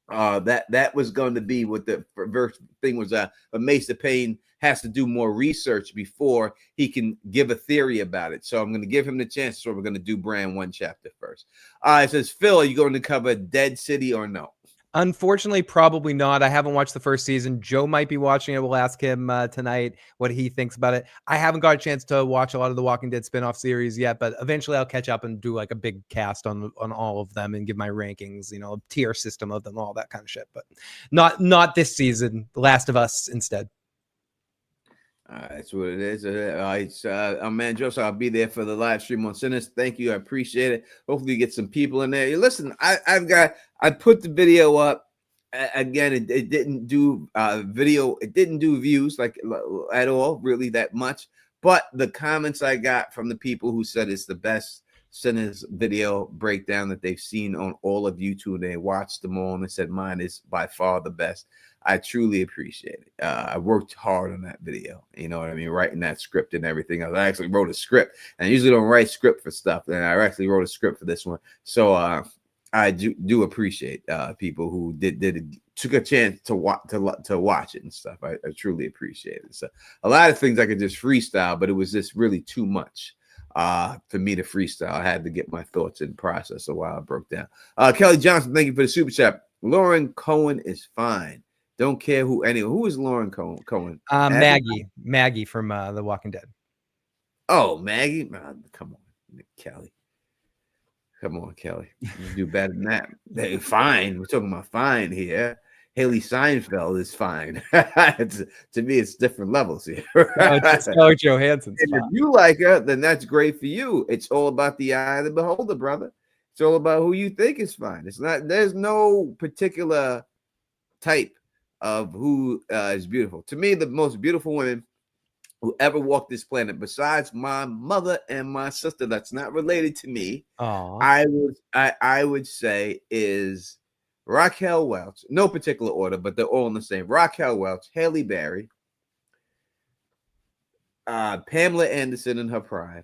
That was going to be what the first thing was. But Mace the Pain has to do more research before he can give a theory about it. So I'm going to give him the chance. So we're going to do brand 1 chapter first. It says, Phil, are you going to cover Dead City or no? Unfortunately, probably not. I haven't watched the first season. Joe might be watching it. We'll ask him tonight what he thinks about it. I haven't got a chance to watch a lot of the Walking Dead spinoff series yet, but eventually I'll catch up and do like a big cast on all of them and give my rankings, a tier system of them, all that kind of shit. But not this season. The Last of Us instead. That's what it is. I'm man Joseph. I'll be there for the live stream on Sinners. Thank you. I appreciate it. Hopefully you get some people in there. Listen, I put the video up again. It didn't do video. It didn't do views like at all, really that much. But the comments I got from the people who said it's the best Sinners video breakdown that they've seen on all of YouTube. They watched them all and they said mine is by far the best. I truly appreciate it. I worked hard on that video. You know what I mean? Writing that script and everything else. I actually wrote a script, and I usually don't write script for stuff. And I actually wrote a script for this one. So I do appreciate people who took a chance to watch it and stuff. I truly appreciate it. So a lot of things I could just freestyle, but it was just really too much for me to freestyle. I had to get my thoughts in process while I broke down. Kelly Johnson, thank you for the super chat. Lauren Cohen is fine. Don't care who is Lauren Cohen? Maggie from The Walking Dead. Oh, Maggie. Come on, Kelly. Come on, Kelly. You do better than that. Hey, fine. We're talking about fine here. Haley Seinfeld is fine. To me, it's different levels here. It's Scarlett Johansson. If you like her, then that's great for you. It's all about the eye of the beholder, brother. It's all about who you think is fine. It's not. There's no particular type of who is beautiful. To me, the most beautiful women who ever walked this planet, besides my mother and my sister, that's not related to me, I would say is Raquel Welch. No particular order, but they're all in the same. Raquel Welch, Halle Berry, Pamela Anderson in her prime,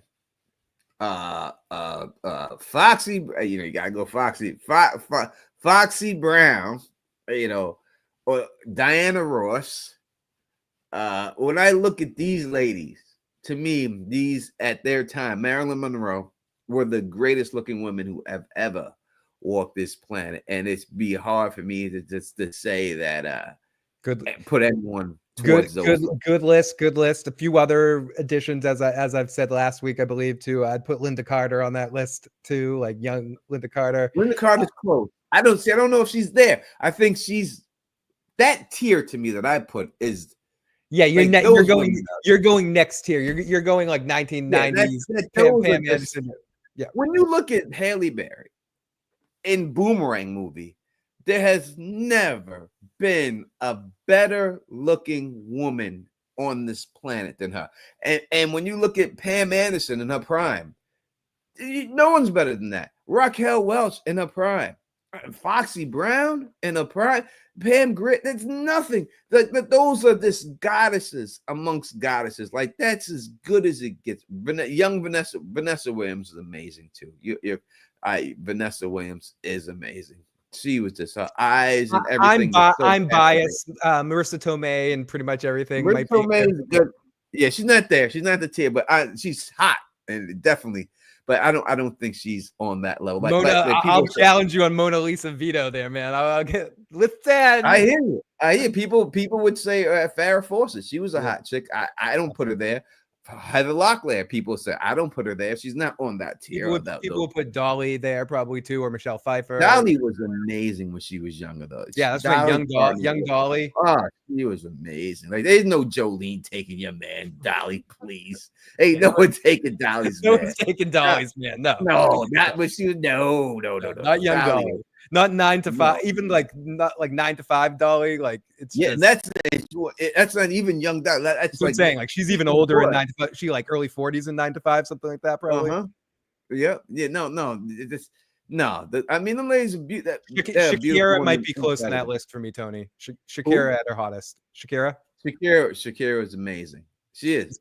Foxy. You gotta go Foxy. Foxy Brown. Or Diana Ross. When I look at these ladies, to me, these at their time, Marilyn Monroe, were the greatest looking women who have ever walked this planet. And it's be hard for me to just to say that put anyone towards those. Good list. A few other additions, as I've said last week, I believe too. I'd put Linda Carter on that list too, like young Linda Carter. Linda Carter's close. I don't know if she's there. I think she's that tier to me that I put is you're going next tier. You're going like 1990s. Pam Anderson. Yeah. When you look at Halle Berry in Boomerang movie, there has never been a better looking woman on this planet than her. And when you look at Pam Anderson in her prime, no one's better than that. Raquel Welch in her prime. Foxy Brown in her prime. Pam Gritt, that's nothing. Those are just goddesses amongst goddesses. Like that's as good as it gets. Young Vanessa Williams is amazing too. Vanessa Williams is amazing. She was just her eyes and everything. I'm biased. Marissa Tomei and pretty much everything. Marissa Tomei is good. Yeah, she's not there. She's not the tier, but she's hot and definitely. But I don't think she's on that level. I'll challenge you on Mona Lisa Vito there, man. I'll get with that. I hear you. People would say Farrah Fawcett. She was a hot chick. I don't put her there. Heather Locklear, people say I don't put her there. She's not on that tier. People would put Dolly there probably too, or Michelle Pfeiffer. Dolly was amazing when she was younger, though. Yeah, that's right. Young Dolly. Oh, she was amazing. Like there's no Jolene taking your man, Dolly. Please, ain't no one taking Dolly's man. No one's taking Dolly's man. No, not when she was. No. Not young Dolly. Not 9 to 5, even not like 9 to 5 Dolly. Like it's that's not even young Dolly. That's what I'm saying. Like she's even older in 9 to 5. She like early 40s in 9 to 5, something like that, probably. Yeah. No. I mean, the ladies are beautiful. Shakira might be close on that list for me, Tony. Shakira at her hottest. Shakira is amazing. She is.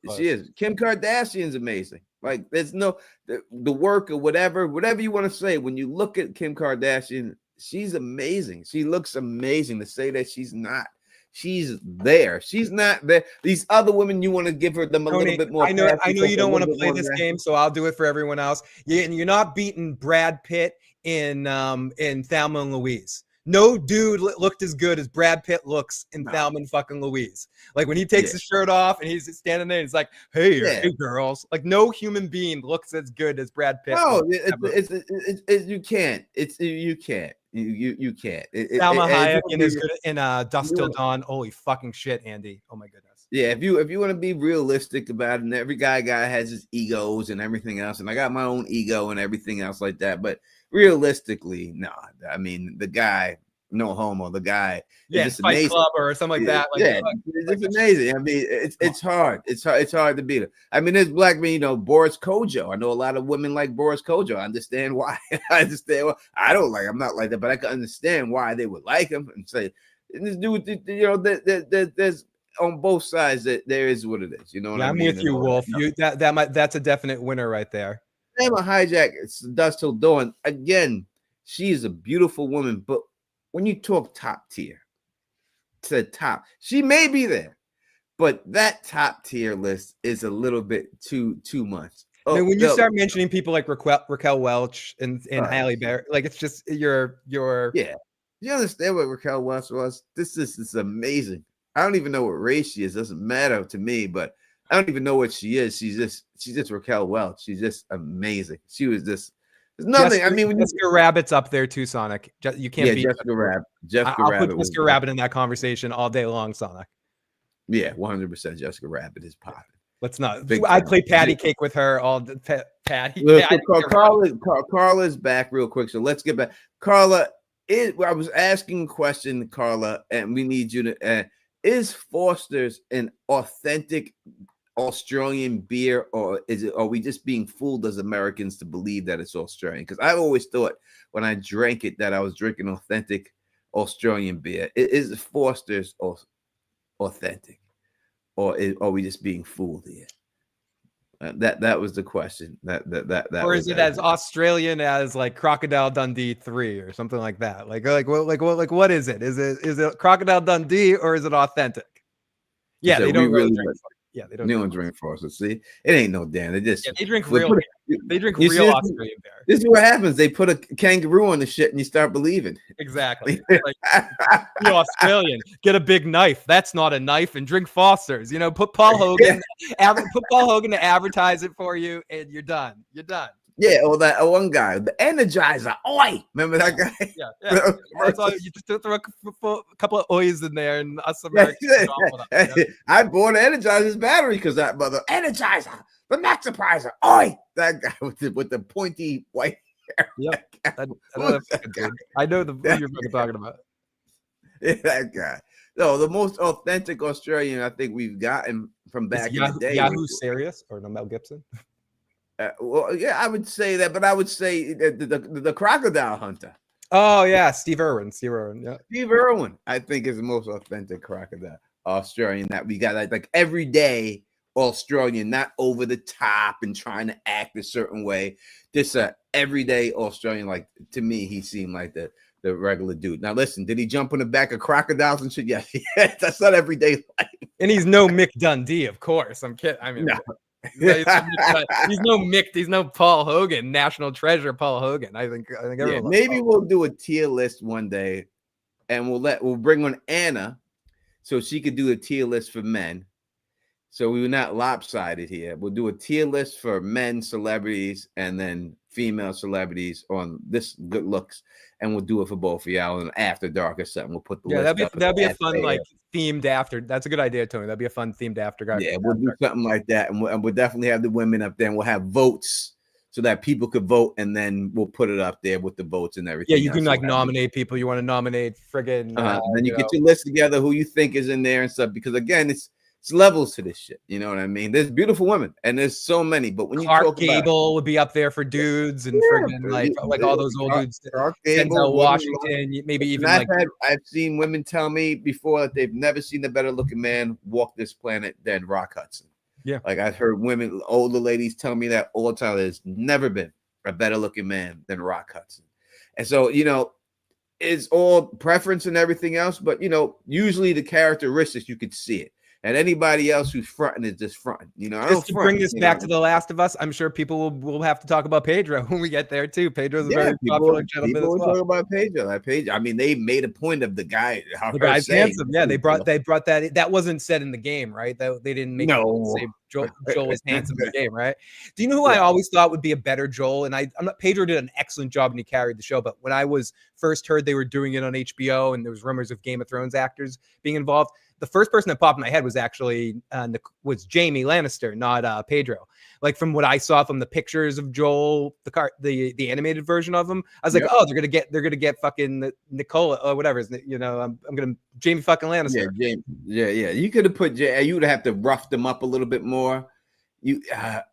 Kim Kardashian's amazing. Like there's no the work or whatever you want to say. When you look at Kim Kardashian, she's amazing. She looks amazing. To say that she's not, she's there. She's not there. These other women, you want to give them a little bit more. I know you don't want to play this game, so I'll do it for everyone else. You're not beating Brad Pitt in Thelma and Louise. No dude looked as good as Brad Pitt looks in No. Thelma and fucking Louise. Like when he takes Yeah. his shirt off and he's standing there, and he's like, "Hey, Yeah. hey, girls!" Like no human being looks as good as Brad Pitt. No, looks. you can't. You can't. You can't. Salma Hayek If in you as good in Dusk Till wanna- Dawn. Holy fucking shit, Andy! Oh my goodness. Yeah, if you want to be realistic about it, and every guy has his egos and everything else, and I got my own ego and everything else like that. But realistically, no. I mean, the guy, no homo. The guy Yeah, is just Fight amazing. Club or something like that. Like, Yeah, it's amazing. I mean, it's hard. It's hard to beat it. I mean, there's black men, Boris Kojo. I know a lot of women like Boris Kojo. I understand why. I understand why. I don't like. I'm not like that, but I can understand why they would like him and say, this dude, there's on both sides that there is what it is. You know what I mean? I'm with you, Wolf. That's a definite winner right there. Emma Hijack, it's Dusk Till Dawn. Again, she is a beautiful woman, but when you talk top tier, to the top, she may be there, but that top tier list is a little bit too much. I mean, when you start mentioning people like Raquel Welch and Halle Berry, like it's just you're yeah. You understand what Raquel Welch was? This is amazing. I don't even know what race she is. Doesn't matter to me, but I don't even know what she is. She's just Raquel Welch. She's just amazing. She was just there's nothing. Jessica, I mean, when Jessica Rabbit's up there too, Sonic. You can't beat Jessica Rabbit. I'll put Jessica Rabbit in that conversation all day long, Sonic. Yeah, 100%. Jessica Rabbit is popping. Let's not. I play patty cake with her all the patty. Carla's back real quick, so let's get back. Carla, I was asking a question, Carla, and we need you to. Is Foster's an authentic Australian beer, or are we just being fooled as Americans to believe that it's Australian? Because I've always thought when I drank it that I was drinking authentic Australian beer. Is Foster's authentic, or are we just being fooled here? That was the question. That or is it as Australian as like Crocodile Dundee 3 or something like that? Like what is it? Is it Crocodile Dundee or is it authentic? Yeah, so they don't really drink. Yeah, they don't. They don't drink Foster. See, it ain't no damn. They just they drink real. They drink real Australian beer. This is what happens. They put a kangaroo on the shit and you start believing. Exactly. Like, you're Australian. Get a big knife. That's not a knife. And drink Foster's. Put Paul Hogan. Put Paul Hogan to advertise it for you, and you're done. You're done. Yeah, or that one guy, the Energizer. Oi, remember that guy? Yeah. That's all. You just throw a couple of oys in there, and us Americans. I bought Energizer's battery because that mother Energizer, the Maxiprizer. Oi, that guy with the pointy white hair. Yep. I know who you're talking about. Yeah, that guy. No, the most authentic Australian I think we've gotten from back in the day. Yahoo Serious or no Mel Gibson? Well, yeah, I would say that, but I would say the Crocodile Hunter. Oh yeah, Steve Irwin. Yeah, Steve Irwin, I think, is the most authentic crocodile Australian that we got. Like everyday Australian, not over the top and trying to act a certain way. Just a everyday Australian. Like to me, he seemed like the regular dude. Now listen, did he jump on the back of crocodiles and shit? Yes, that's not everyday life. And he's no Mick Dundee, of course. I'm kidding. I mean. No. He's no Mick. He's no Paul Hogan, national treasure. Paul Hogan. I think maybe we'll do a tier list one day, and we'll bring on Anna, so she could do a tier list for men. So we're not lopsided here. We'll do a tier list for men celebrities and then female celebrities on this good looks, and we'll do it for both of y'all. And after dark or something, we'll put the list that'd be a fun like themed after. That's a good idea, Tony. That'd be a fun themed after. Yeah, we'll do something like that, and we'll definitely have the women up there, and we'll have votes so that people could vote, and then we'll put it up there with the votes and everything. Yeah, you can like nominate people you want to nominate. Friggin', then you get your list together, who you think is in there and stuff. Because again, it's levels to this shit. You know what I mean? There's beautiful women, and there's so many. But when you Clark talk Gable would be up there for dudes, and friggin' like all those old dudes. Denzel Washington, maybe even I've seen women tell me before that they've never seen a better looking man walk this planet than Rock Hudson. Yeah, like I've heard women, older ladies, tell me that all the time. There's never been a better looking man than Rock Hudson, and so it's all preference and everything else. But usually the characteristics you could see it. And anybody else who's fronting is just fronting. You know, I Just don't to bring front, this back to The Last of Us, I'm sure people will have to talk about Pedro when we get there too. Pedro's a very popular gentleman as people well. talk about Pedro. Like Pedro, I mean, they made a point of the guy. The guy's handsome. Yeah, they brought that. That wasn't said in the game, right? They didn't make say Joel was handsome in the game, right? Do you know who I always thought would be a better Joel? And I'm not. Pedro did an excellent job and he carried the show. But when I was first heard they were doing it on HBO and there was rumors of Game of Thrones actors being involved, the first person that popped in my head was actually was Jamie Lannister, not Pedro. Like from what I saw from the pictures of Joel, the animated version of him, I was like, oh, they're gonna get fucking Nicola or whatever. You know, I'm gonna Jamie fucking Lannister. Yeah. You could have put you would have to rough them up a little bit more.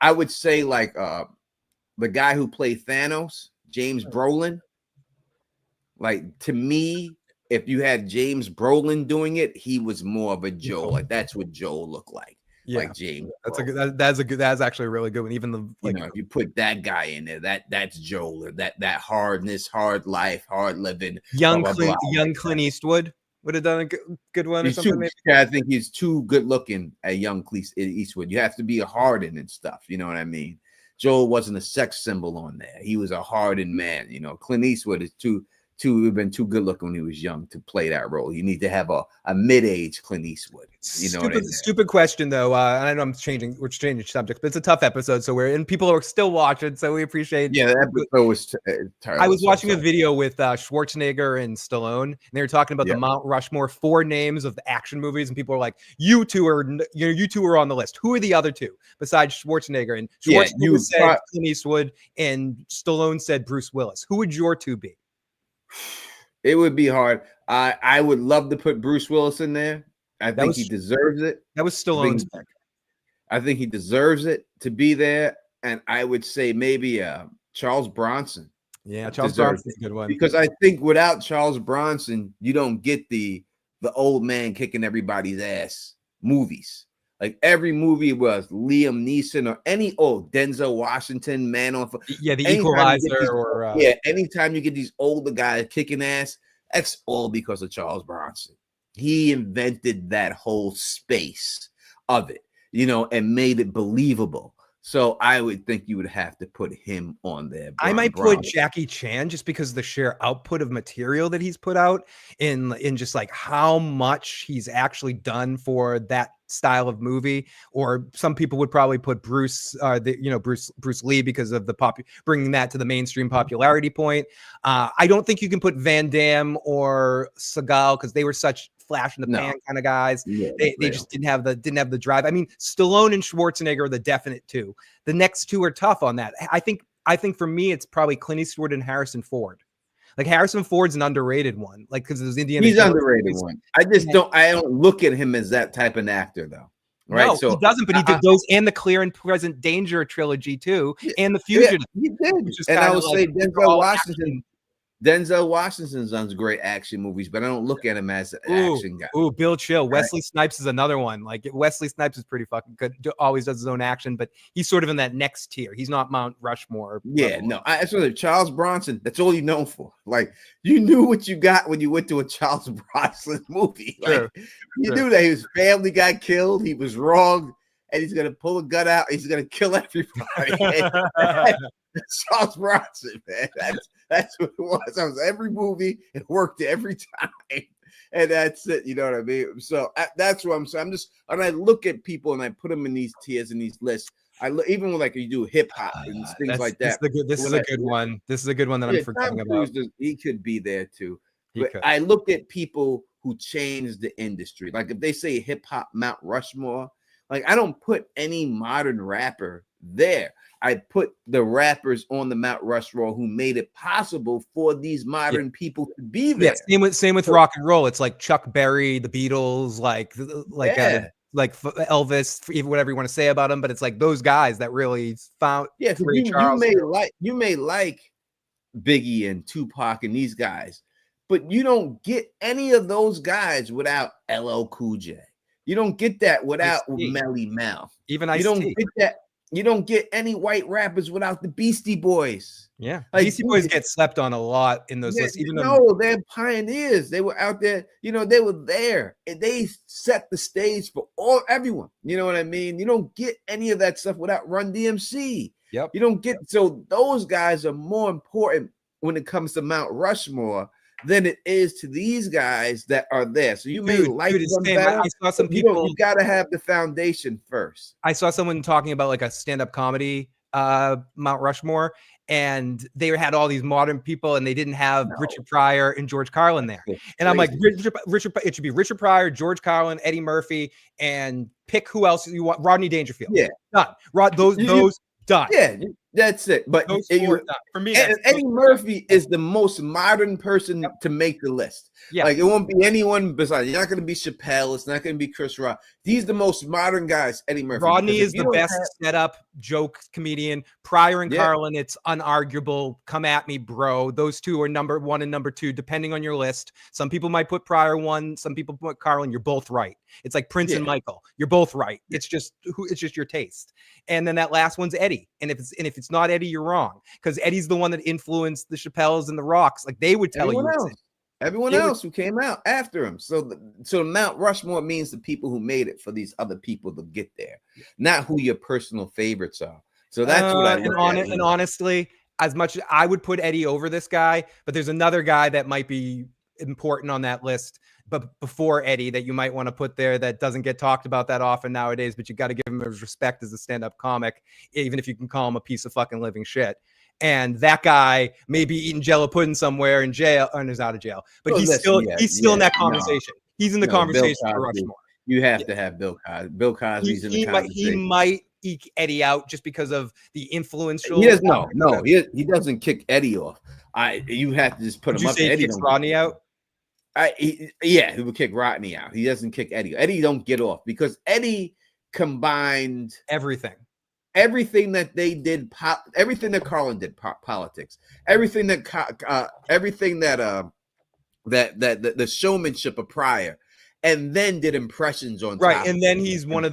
I would say like the guy who played Thanos, James Brolin. Like to me, if you had James Brolin doing it, he was more of a Joel. Like that's what Joel looked like. Yeah. Like James. That's actually a really good one. Even if you put that guy in there, that's Joel. Or that hardness, hard life, hard living. Young Clint Eastwood would have done a good one or something. I think he's too good looking at young Clint Eastwood. You have to be a hardened and stuff. You know what I mean? Joel wasn't a sex symbol on there. He was a hardened man. You know, Clint Eastwood is too been too good looking when he was young to play that role. You need to have a mid-age Clint Eastwood. You know, stupid question though. I know we're changing subjects, but it's a tough episode. So people are still watching. So we appreciate. Yeah, that episode was terrible. I was watching a video with Schwarzenegger and Stallone, and they were talking about the Mount Rushmore 4 names of the action movies, and people are like, "You two are on the list. Who are the other 2 besides Schwarzenegger?" And Schwarzenegger said Clint Eastwood, and Stallone said Bruce Willis. Who would your 2 be? It would be hard. I would love to put Bruce Willis in there. I think he deserves it. That was Stallone's pick. I think he deserves it to be there. And I would say maybe Charles Bronson. Yeah, Charles Bronson's a good one. Because I think without Charles Bronson, you don't get the old man kicking everybody's ass movies. Like every movie was Liam Neeson or Denzel Washington, Man on Fire. Yeah, The Equalizer anytime you get these older guys kicking ass, that's all because of Charles Bronson. He invented that whole space of it, and made it believable. So I would think you would have to put him on there. I might put Jackie Chan just because of the sheer output of material that he's put out in just like how much he's actually done for that style of movie. Or some people would probably put Bruce Lee because of bringing that to the mainstream popularity point. I don't think you can put Van Damme or Seagal because they were such flash in the pan kind of guys. Yeah, they just didn't have the drive. I mean, Stallone and Schwarzenegger are the definite 2. The next 2 are tough on that. I think for me it's probably Clint Eastwood and Harrison Ford. Like Harrison Ford's an underrated one, like because there's Indiana. He's underrated one. I don't look at him as that type of actor though. Right? No, so he doesn't. But he did those and the Clear and Present Danger trilogy too, and the Fugitive. Yeah, he did. And I would say Denzel Washington. Denzel Washington's done great action movies, but I don't look at him as an action guy. Ooh, Bill Chill. Wesley Snipes is another one. Like Wesley Snipes is pretty fucking good. Always does his own action, but he's sort of in that next tier. He's not Mount Rushmore. Yeah, no. That's what Charles Bronson. That's all he's known for. Like you knew what you got when you went to a Charles Bronson movie. Like, you knew that his family got killed. He was wrong, and he's gonna pull a gun out. He's gonna kill everybody. Charles Bronson, man. That's what it was. That was every movie. It worked every time. And that's it. You know what I mean? So that's what I'm saying. And I look at people and I put them in these tiers and these lists. Even when like you do hip hop and things like that. This is a good one. This is a good one that I'm forgetting about. He could be there too. But I look at people who changed the industry. Like if they say hip hop Mount Rushmore, like I don't put any modern rapper there. I put the rappers on the Mount Rushmore who made it possible for these modern people to be there. Yeah, same with rock and roll. It's like Chuck Berry, the Beatles, like Elvis, even whatever you want to say about them. But it's like those guys that really found. Yeah, you may like Biggie and Tupac and these guys, but you don't get any of those guys without LL Cool J. You don't get that without Melly Mel. Even you don't get that. You don't get any white rappers without the Beastie Boys. Yeah, Like, Beastie Boys get slept on a lot in those lists. Even though no, they're pioneers. They were out there, they were there, and they set the stage for everyone. You know what I mean? You don't get any of that stuff without Run DMC. Yep. You don't get so those guys are more important when it comes to Mount Rushmore than it is to these guys that are there. So you may like them better. I saw some people. You got to have the foundation first. I saw someone talking about like a stand-up comedy Mount Rushmore, and they had all these modern people, and they didn't have Richard Pryor and George Carlin there. And I'm like, Richard, it should be Richard Pryor, George Carlin, Eddie Murphy, and pick who else you want. Rodney Dangerfield. Yeah, done. Those done. Yeah, that's it. But for me, Eddie Murphy is the most modern person to make the list. Yeah, like it won't be anyone besides. You're not going to be Chappelle. It's not going to be Chris Rock. He's the most modern guys. Eddie Murphy. Rodney is the best setup joke comedian. Pryor and Carlin, it's unarguable. Come at me, bro. Those two are number one and number two, depending on your list. Some people might put Pryor one. Some people put Carlin. You're both right. It's like Prince and Michael. You're both right. It's just your taste. And then that last one's Eddie. And if it's not Eddie, you're wrong, because Eddie's the one that influenced the Chappelles and the Rocks. Like they would tell everyone else who came out after him. So Mount Rushmore means the people who made it for these other people to get there, not who your personal favorites are. So that's what I and honestly, as much as I would put Eddie over this guy, but there's another guy that might be important on that list, but before Eddie, that you might want to put there that doesn't get talked about that often nowadays, but you got to give him his respect as a stand-up comic, even if you can call him a piece of fucking living shit. And that guy may be eating Jello pudding somewhere in jail, or he's out of jail, but he's still in that conversation. He's in the conversation for Rushmore. You have to have Bill Cosby. Bill Cosby's in the conversation. He might eke Eddie out just because of the influential. He doesn't kick Eddie off. You have to just put him up. Eddie kicks Rodney out. He would kick Rodney out. He doesn't kick Eddie. Eddie don't get off because Eddie combined everything that they did, everything that Carlin did, politics, everything that the showmanship of Pryor, and then did impressions on right. And then he's one of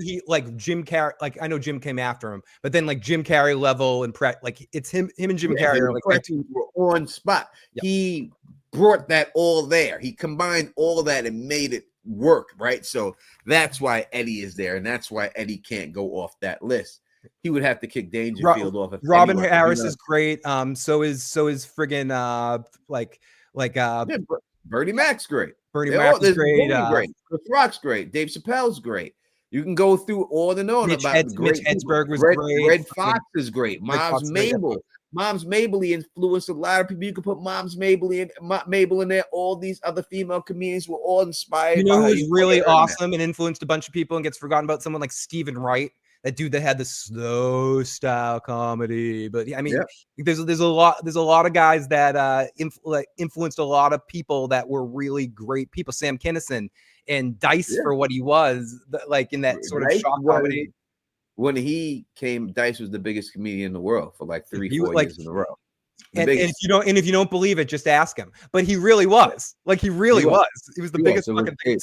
he like Jim Carrey. Like I know Jim came after him, but then like Jim Carrey level and like it's him and Jim Carrey are like were on spot. Yep. He brought that all there. He combined all that and made it work, right? So that's why Eddie is there, and that's why Eddie can't go off that list. He would have to kick Dangerfield off. Robin Harris is great. So is friggin' Bernie Mac's great. Bernie Mac is great. Chris Rock's great. Dave Chappelle's great. You can go through on and on Mitch about Mitch Hedberg was great. Red Fox is great. Moms Mabel. Moms Mabley influenced a lot of people. You could put Moms Mabel in there. All these other female comedians were all inspired. You know who's really awesome and influenced a bunch of people and gets forgotten about? Someone like Stephen Wright, that dude that had the slow style comedy. But I mean, there's a lot of guys that influenced a lot of people that were really great people. Sam Kinison and Dice for what he was, like in that sort of shock comedy. When he came, Dice was the biggest comedian in the world for like 3-4 years in a row. And if you don't believe it, just ask him. But he really was. Like he really was. He was the biggest fucking thing.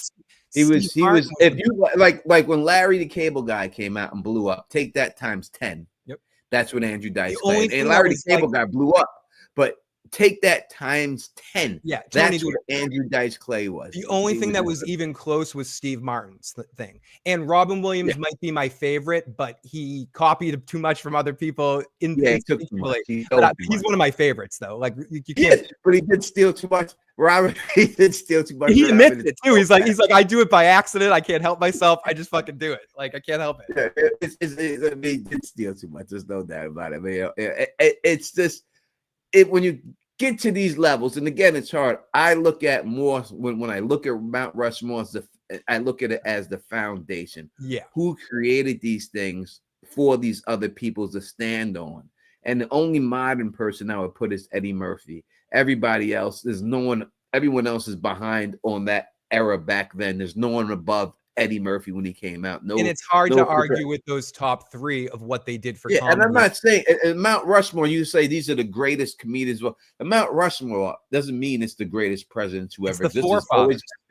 He was. If you like when Larry the Cable Guy came out and blew up, take that times 10. Yep. That's what Andrew Dice played. And Larry the Cable Guy blew up, but take that times 10. Yeah, that's what Andrew Dice Clay was. The only thing that was even close was Steve Martin's thing. And Robin Williams might be my favorite, but he copied too much from other people. He took too much. He's one of my favorites, though. Like you can't. But he did steal too much. Robin, he did steal too much. He admits it too. He's like, I do it by accident. I can't help myself. I just fucking do it. Like I can't help it. Yeah, he did steal too much. There's no doubt about it. I mean, it's just when you get to these levels, and again, it's hard. I look at more when I look at Mount Rushmore, I look at it as the foundation. Yeah, who created these things for these other people to stand on? And the only modern person I would put is Eddie Murphy. Everybody else, everyone else is behind on that era back then. There's no one above Eddie Murphy when he came out. And it's hard to argue with those top three of what they did for comedy. And I'm not saying Mount Rushmore, you say these are the greatest comedians. Well, the Mount Rushmore doesn't mean it's the greatest presidents who ever existed.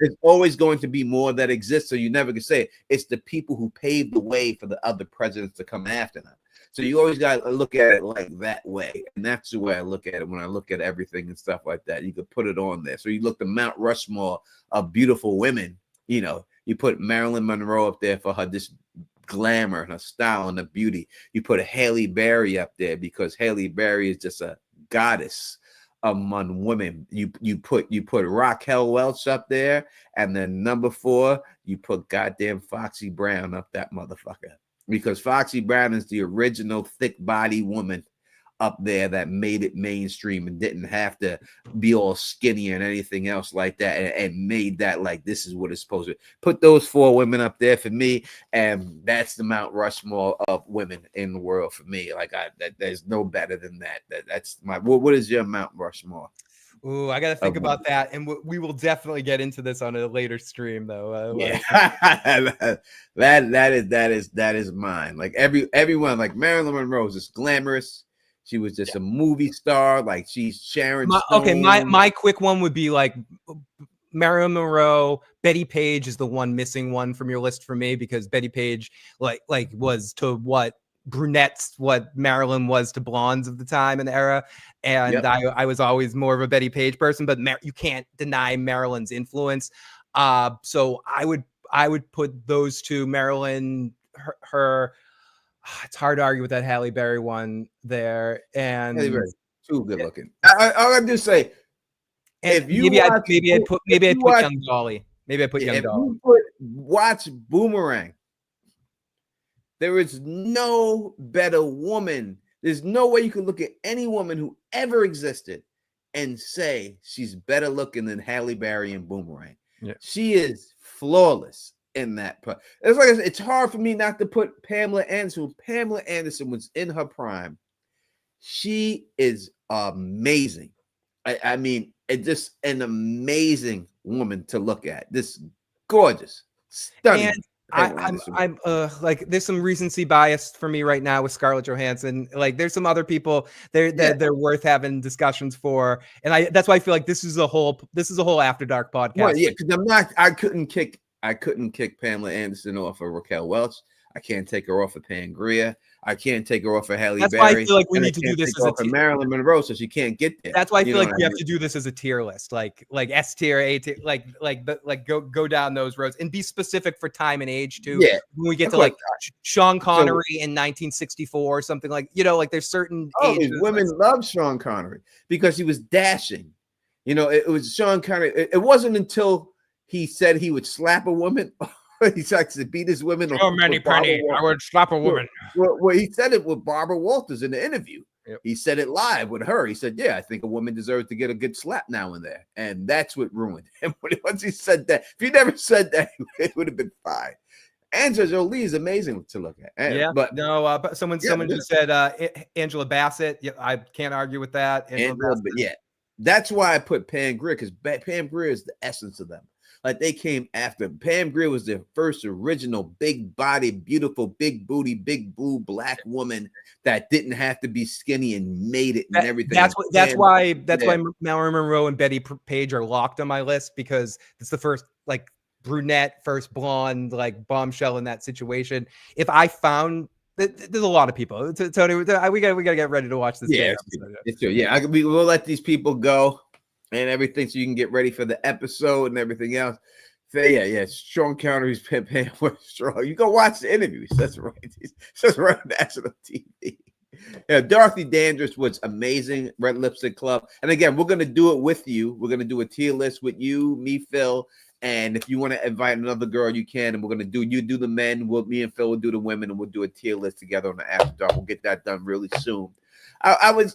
There's always going to be more that exists, so you never can say it. It's the people who paved the way for the other presidents to come after them. So you always got to look at it like that way. And that's the way I look at it when I look at everything and stuff like that. You could put it on there. So you look at Mount Rushmore of beautiful women, you know, you put Marilyn Monroe up there for her this glamour and her style and her beauty. You put Halle Berry up there because Halle Berry is just a goddess among women. You put Raquel Welch up there, and then number 4, you put goddamn Foxy Brown up that motherfucker, because Foxy Brown is the original thick body woman up there that made it mainstream and didn't have to be all skinny and anything else like that, and made that like this is what it's supposed to be. Put those 4 women up there for me, and that's the Mount Rushmore of women in the world for me. Like there's no better than that. That's my what is your Mount Rushmore? Ooh, I got to think about that, and we will definitely get into this on a later stream, though. Yeah, that is mine. Like everyone, like Marilyn Monroe is just glamorous. She was just a movie star. Like she's Sharon Stone. My quick one would be like Marilyn Monroe. Betty Page is the one missing one from your list for me, because Betty Page like was to what brunettes what Marilyn was to blondes of the time and the era. And I was always more of a Betty Page person, but you can't deny Marilyn's influence. So I would put those two, Marilyn, her it's hard to argue with that Halle Berry one there, and Halle Berry, too good looking. I'll just say, if you maybe I put Young Dolly. Maybe I put Young Dolly. Watch Boomerang. There is no better woman. There's no way you can look at any woman who ever existed and say she's better looking than Halle Berry in Boomerang. Yeah. She is flawless in that part. It's like it's hard for me not to put Pamela Anderson. Pamela Anderson was in her prime. She is amazing. I mean, it's just an amazing woman to look at. This gorgeous, stunning. And I'm like, there's some recency bias for me right now with Scarlett Johansson. Like, there's some other people that they're worth having discussions for, and that's why I feel like this is a whole After Dark podcast. Well, yeah, because I couldn't kick Pamela Anderson off of Raquel Welch. I can't take her off of Pangria. I can't take her off of Halle Berry. That's why I feel like we need to do this as a tier. Marilyn Monroe, so she can't get there. That's why I feel like we have to do this as a tier list, like S tier, A tier, like go down those roads and be specific for time and age too. Yeah, when we get to like Sean Connery in 1964 or something, like, you know, like there's certain ages. Women love Sean Connery because he was dashing. You know, it was Sean Connery. It wasn't until he said he would slap a woman. He likes to beat his women. Oh, Manny Penny, I would slap a woman. Well, he said it with Barbara Walters in the interview. Yep. He said it live with her. He said, yeah, I think a woman deserves to get a good slap now and there. And that's what ruined him. Once he said that, if he never said that, it would have been fine. Angela Jolie is amazing to look at. But someone just said Angela Bassett. Yeah, I can't argue with that. But yeah, that's why I put Pam Grier, because Pam Grier is the essence of them. Like, they came after. Pam Grier was the first original big body, beautiful, big booty, big boob black woman that didn't have to be skinny and made it and everything. That's why Marilyn Monroe and Betty Page are locked on my list, because it's the first like brunette, first blonde, like bombshell in that situation. If I found there's a lot of people, Tony, we gotta get ready to watch this. Yeah, it's true. Yeah, we'll let these people go and everything, so you can get ready for the episode and everything else. So yeah, Sean Connery's paying for strong. You go watch the interviews. That's right. That's right on national TV. Yeah, Dorothy Dandridge was amazing. Red Lipstick Club. And again, we're gonna do it with you. We're gonna do a tier list with you, me, Phil. And if you want to invite another girl, you can. And we're gonna do the men. Me and Phil will do the women, and we'll do a tier list together on the After Dark. We'll get that done really soon. I was,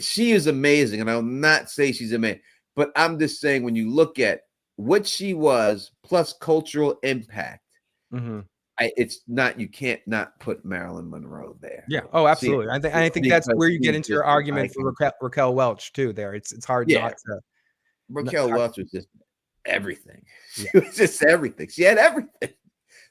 she is amazing, and I'll not say she's amazing, but I'm just saying, when you look at what she was plus cultural impact, it's not, you can't not put Marilyn Monroe there. Yeah. Oh, absolutely. I think that's where you get into your argument for Raquel Welch too. There, it's hard not to. Raquel Welch was just everything. She was just everything. She had everything.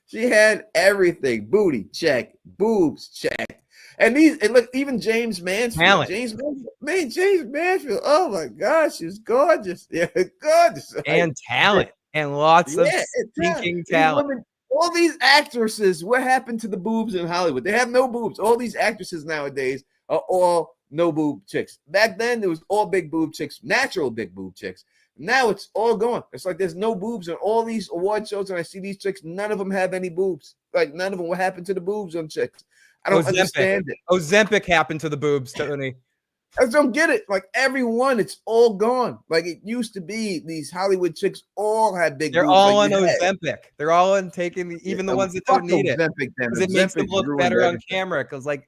She had everything. Booty check, boobs check. And look, even James Mansfield. James Mansfield. Oh my gosh, she's gorgeous. Yeah, gorgeous. And talent. And lots of stinking talent. all these actresses, what happened to the boobs in Hollywood? They have no boobs. All these actresses nowadays are all no boob chicks. Back then, there was all big boob chicks, natural big boob chicks. Now it's all gone. It's like there's no boobs on all these award shows, and I see these chicks. None of them have any boobs. Like none of them. What happened to the boobs on chicks? I don't understand it. Ozempic happened to the boobs, Tony. I just don't get it. Like everyone, it's all gone. Like it used to be. These Hollywood chicks all had big. They're boobs. all like on Ozempic. They're all on taking even the ones that don't need it. Because it makes them look better on camera. Because like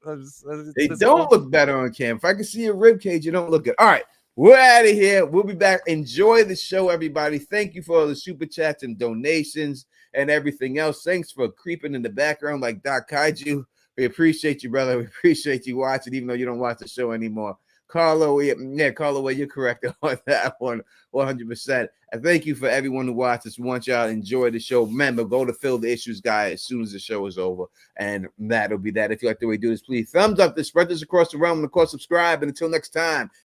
they don't look better on camera. If I can see a rib cage, you don't look good. All right. We're out of here. We'll be back. Enjoy the show, everybody. Thank you for all the super chats and donations and everything else. Thanks for creeping in the background like Doc Kaiju. We appreciate you, brother. We appreciate you watching, even though you don't watch the show anymore. Carlo, Carlo, you're correct on that one, 100%. And thank you for everyone who watches. We want y'all to enjoy the show. Remember, go to Fill the Issues guy as soon as the show is over. And that'll be that. If you like the way we do this, please thumbs up this, spread this across the realm, and of course, subscribe. And until next time,